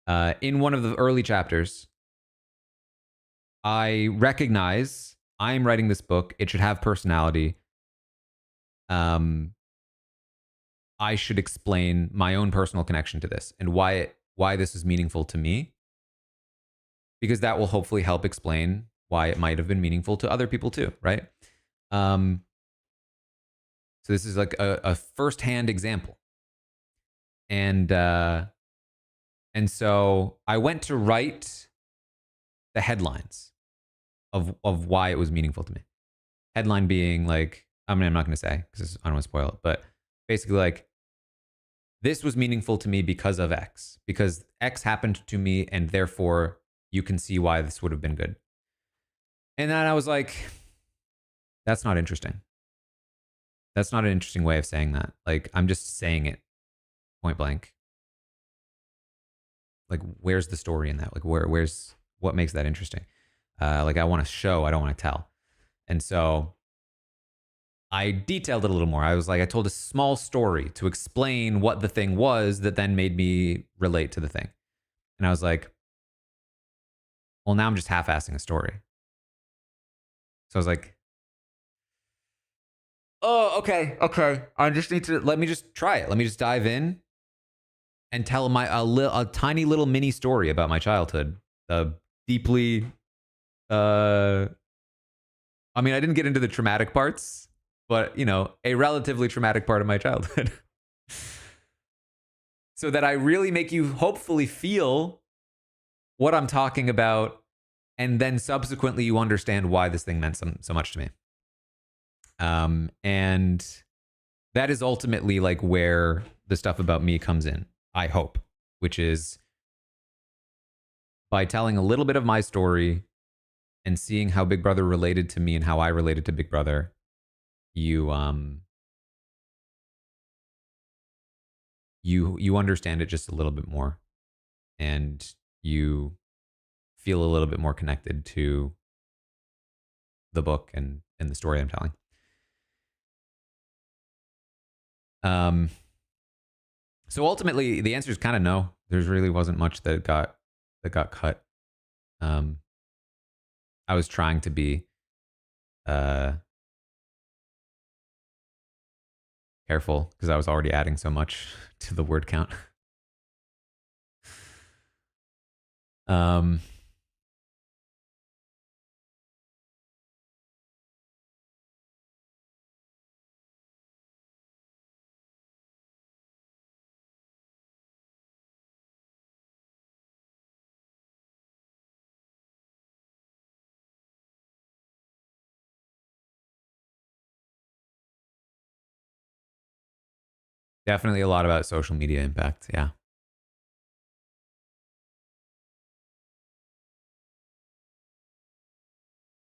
In one of the early chapters, I recognize I'm writing this book. It should have personality. I should explain my own personal connection to this and why this is meaningful to me, because that will hopefully help explain why it might have been meaningful to other people too, right? So this is like a firsthand example, and so I went to write the headlines of why it was meaningful to me. Headline being like, I mean, I'm not going to say because I don't want to spoil it, but basically like, this was meaningful to me because of X, because X happened to me, and therefore you can see why this would have been good. And then I was like, that's not interesting. That's not an interesting way of saying that. Like, I'm just saying it point blank. Like, where's the story in that? Like, where's what makes that interesting? Like, I want to show, I don't want to tell. And so I detailed it a little more. I was like, I told a small story to explain what the thing was that then made me relate to the thing. And I was like, well, now I'm just half-assing a story. So I was like, oh, okay. I just need to, let me just try it. Let me just dive in and tell a tiny little mini story about my childhood. Deeply, I mean, I didn't get into the traumatic parts, but, you know, a relatively traumatic part of my childhood. So that I really make you hopefully feel what I'm talking about, and then subsequently you understand why this thing meant so much to me. And that is ultimately like where the stuff about me comes in, I hope, which is by telling a little bit of my story and seeing how Big Brother related to me and how I related to Big Brother, you understand it just a little bit more, and you feel a little bit more connected to the book and the story I'm telling. So ultimately, the answer is kind of no. There really wasn't much that got cut. I was trying to be careful because I was already adding so much to the word count. Definitely a lot about social media impact. Yeah.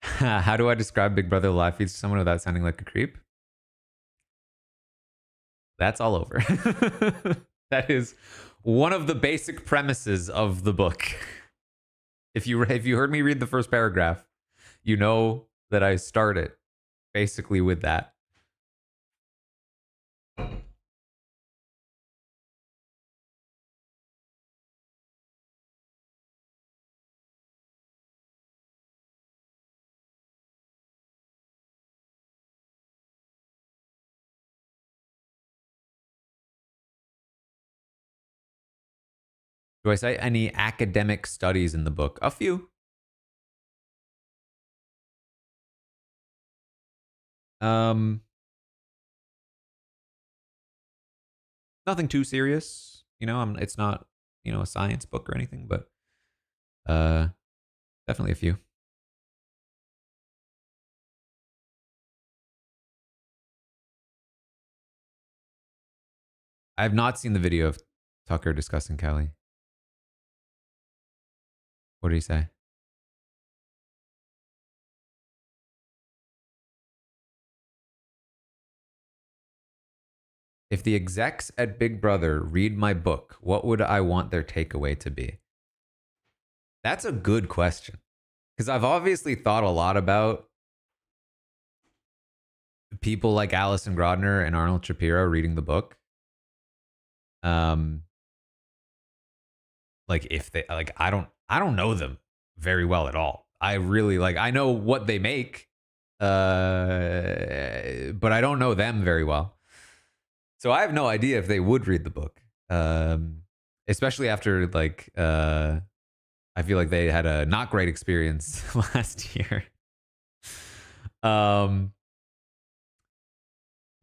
How do I describe Big Brother live feeds to someone without sounding like a creep? That's all over. That is one of the basic premises of the book. If you heard me read the first paragraph, you know that I start it basically with that. Do I cite any academic studies in the book? A few. Nothing too serious. You know, it's not, a science book or anything, but uh definitely a few. I have not seen the video of Tucker discussing Kelly. What did he say? If the execs at Big Brother read my book, what would I want their takeaway to be? That's a good question. Because I've obviously thought a lot about people like Alison Grodner and Arnold Shapiro reading the book. Like if they I don't know them very well at all. I really I know what they make, but I don't know them very well. So I have no idea if they would read the book. Especially after I feel like they had a not great experience last year.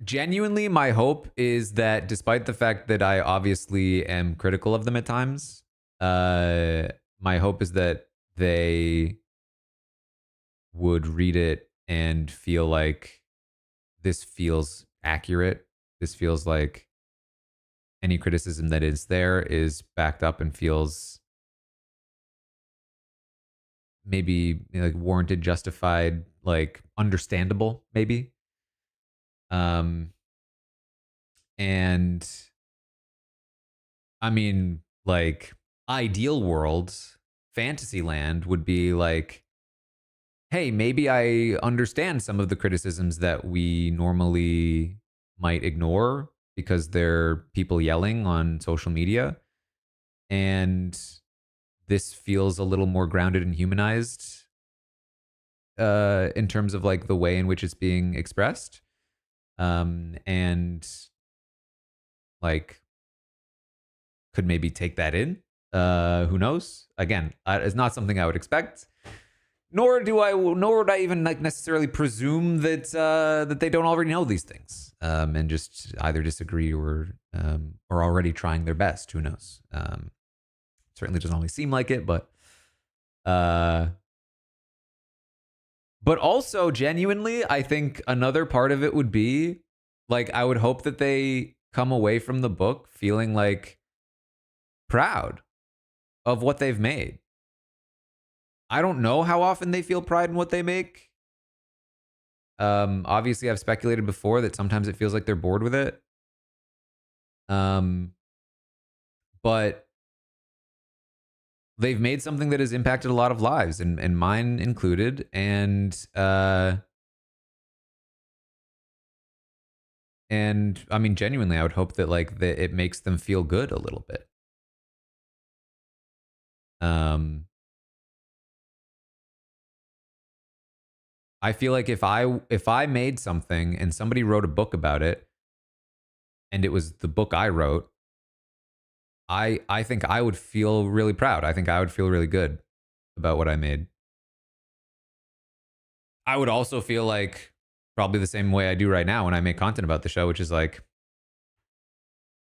Genuinely, my hope is that despite the fact that I obviously am critical of them at times, my hope is that they would read it and feel like this feels accurate. This feels like any criticism that is there is backed up and feels maybe warranted, justified, understandable, maybe. And I mean, ideal world, fantasy land would be like, hey, maybe I understand some of the criticisms that we normally might ignore because they're people yelling on social media. And this feels a little more grounded and humanized in terms of the way in which it's being expressed. And could maybe take that in. Who knows? Again, it's not something I would expect. Nor would I even necessarily presume that that they don't already know these things and just either disagree or are already trying their best. Who knows? Certainly doesn't always seem like it, but also genuinely, I think another part of it would be I would hope that they come away from the book feeling proud of what they've made. I don't know how often they feel pride in what they make. Obviously, I've speculated before that sometimes it feels like they're bored with it. But they've made something that has impacted a lot of lives, and mine included. And I mean, genuinely, I would hope that that it makes them feel good a little bit. I feel like if I made something and somebody wrote a book about it, and it was the book I wrote, I think I would feel really proud. I think I would feel really good about what I made. I would also feel probably the same way I do right now when I make content about the show, which is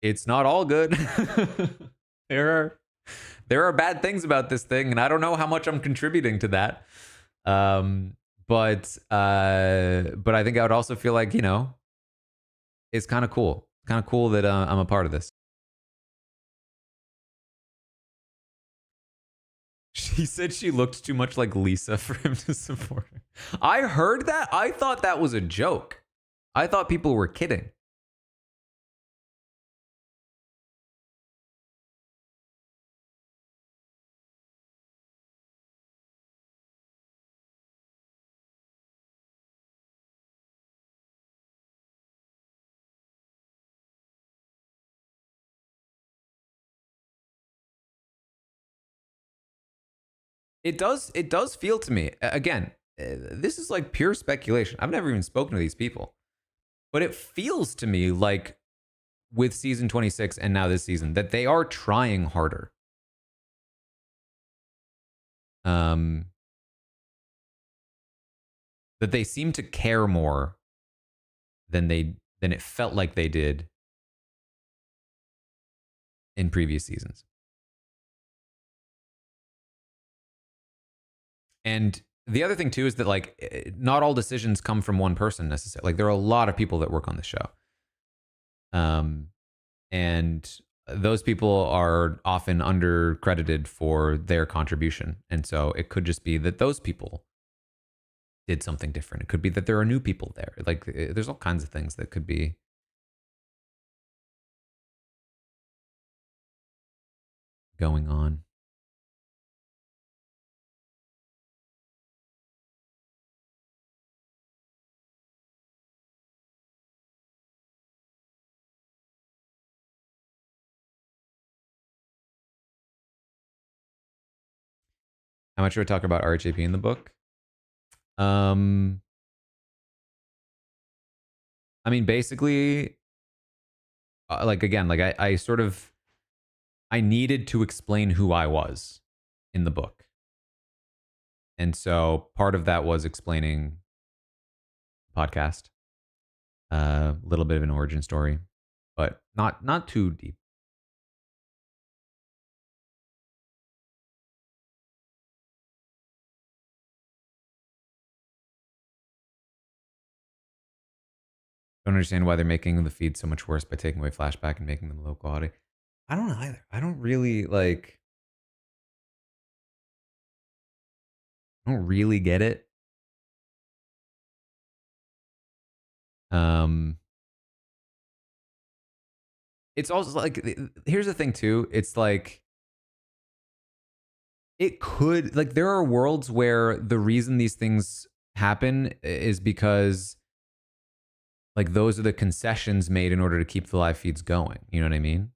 it's not all good. there are bad things about this thing, and I don't know how much I'm contributing to that. But I think I would also feel it's kind of cool. kind of cool that I'm a part of this. She said she looked too much like Lisa for him to support her. I heard that. I thought that was a joke. I thought people were kidding. It does feel to me, again, this is like pure speculation. I've never even spoken to these people. But it feels to me like with season 26 and now this season that they are trying harder. That they seem to care more than it felt like they did in previous seasons. And the other thing too is that like not all decisions come from one person necessarily. Like there are a lot of people that work on the show. And those people are often undercredited for their contribution. And so it could just be that those people did something different. It could be that there are new people there. Like there's all kinds of things that could be going on. How much do I talk about RHAP in the book? I mean, basically, like again, like I sort of, I needed to explain who I was in the book. And so part of that was explaining podcast, a little bit of an origin story, but not too deep. Don't understand why they're making the feed so much worse by taking away flashback and making them low quality. I don't know either. I don't really like. I don't really get it. It's also like here's the thing too. It's like it could like there are worlds where the reason these things happen is because like those are the concessions made in order to keep the live feeds going. You know what I mean?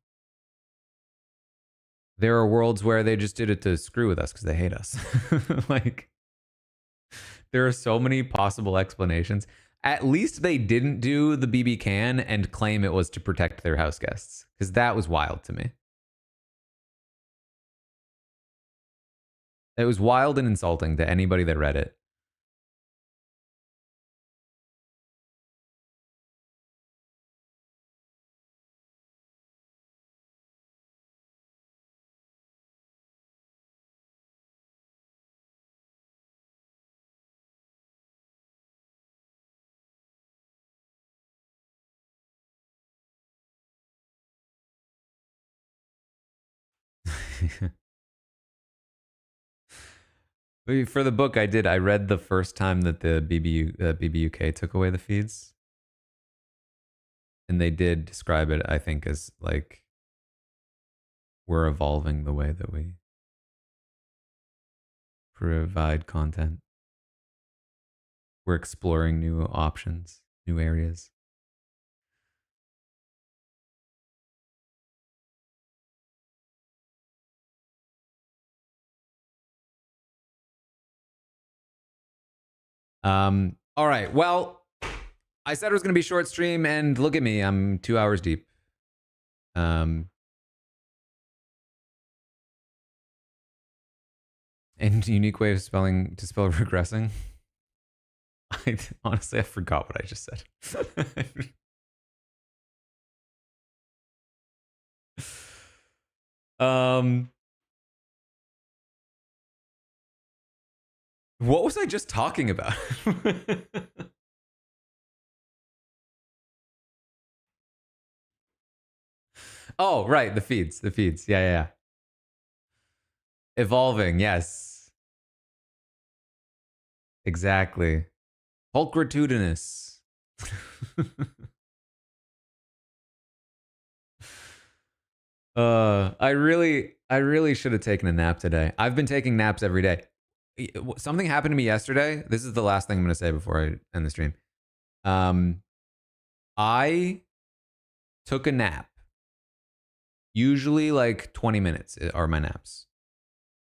There are worlds where they just did it to screw with us because they hate us. Like there are so many possible explanations. At least they didn't do the BB can and claim it was to protect their house guests because that was wild to me. It was wild and insulting to anybody that read it. For the book, I did. I read the first time that the BBUK took away the feeds, and they did describe it, I think, as like we're evolving the way that we provide content. We're exploring new options, new areas. All right. Well, I said it was going to be short stream, and look at me. I'm 2 hours deep. And unique way of spelling to spell regressing. Honestly, I forgot what I just said. What was I just talking about? Oh, right. The feeds. The feeds. Yeah, yeah, yeah. Evolving. Yes. Exactly. Pulchritudinous. I really should have taken a nap today. I've been taking naps every day. Something happened to me yesterday. This is the last thing I'm going to say before I end the stream. Um, I took a nap. Usually, like 20 minutes are my naps,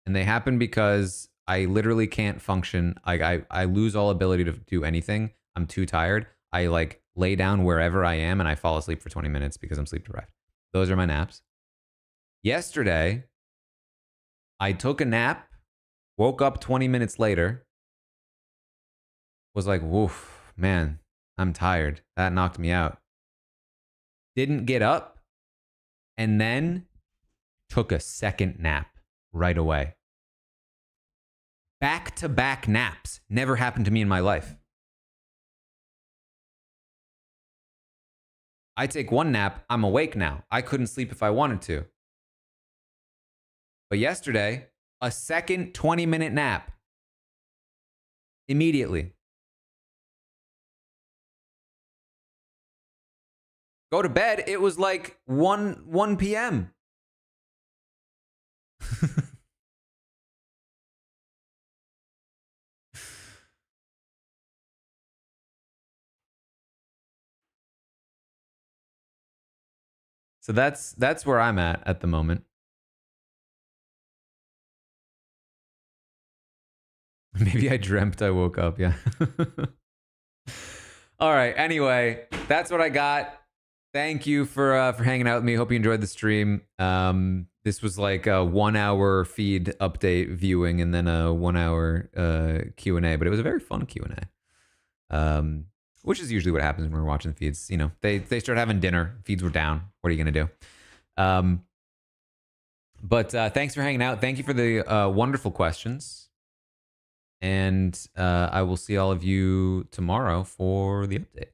and they happen because I literally can't function. I lose all ability to do anything. I'm too tired. I like lay down wherever I am, and I fall asleep for 20 minutes because I'm sleep deprived. Those are my naps. Yesterday, I took a nap, woke up 20 minutes later, was like, woof, man, I'm tired. That knocked me out. Didn't get up, and then took a second nap right away. Back to back naps. Never happened to me in my life. I take one nap, I'm awake now. I couldn't sleep if I wanted to. But yesterday, a second 20-minute nap. Immediately. Go to bed, it was like 1 p.m. So that's where I'm at the moment. Maybe I dreamt I woke up, yeah. All right, anyway, that's what I got. Thank you for hanging out with me. Hope you enjoyed the stream. This was like a 1 hour feed update viewing and then a 1 hour Q&A, but it was a very fun Q&A. Which is usually what happens when we're watching the feeds. You know, they start having dinner, feeds were down. What are you gonna do? But thanks for hanging out. Thank you for the wonderful questions. And I will see all of you tomorrow for the update.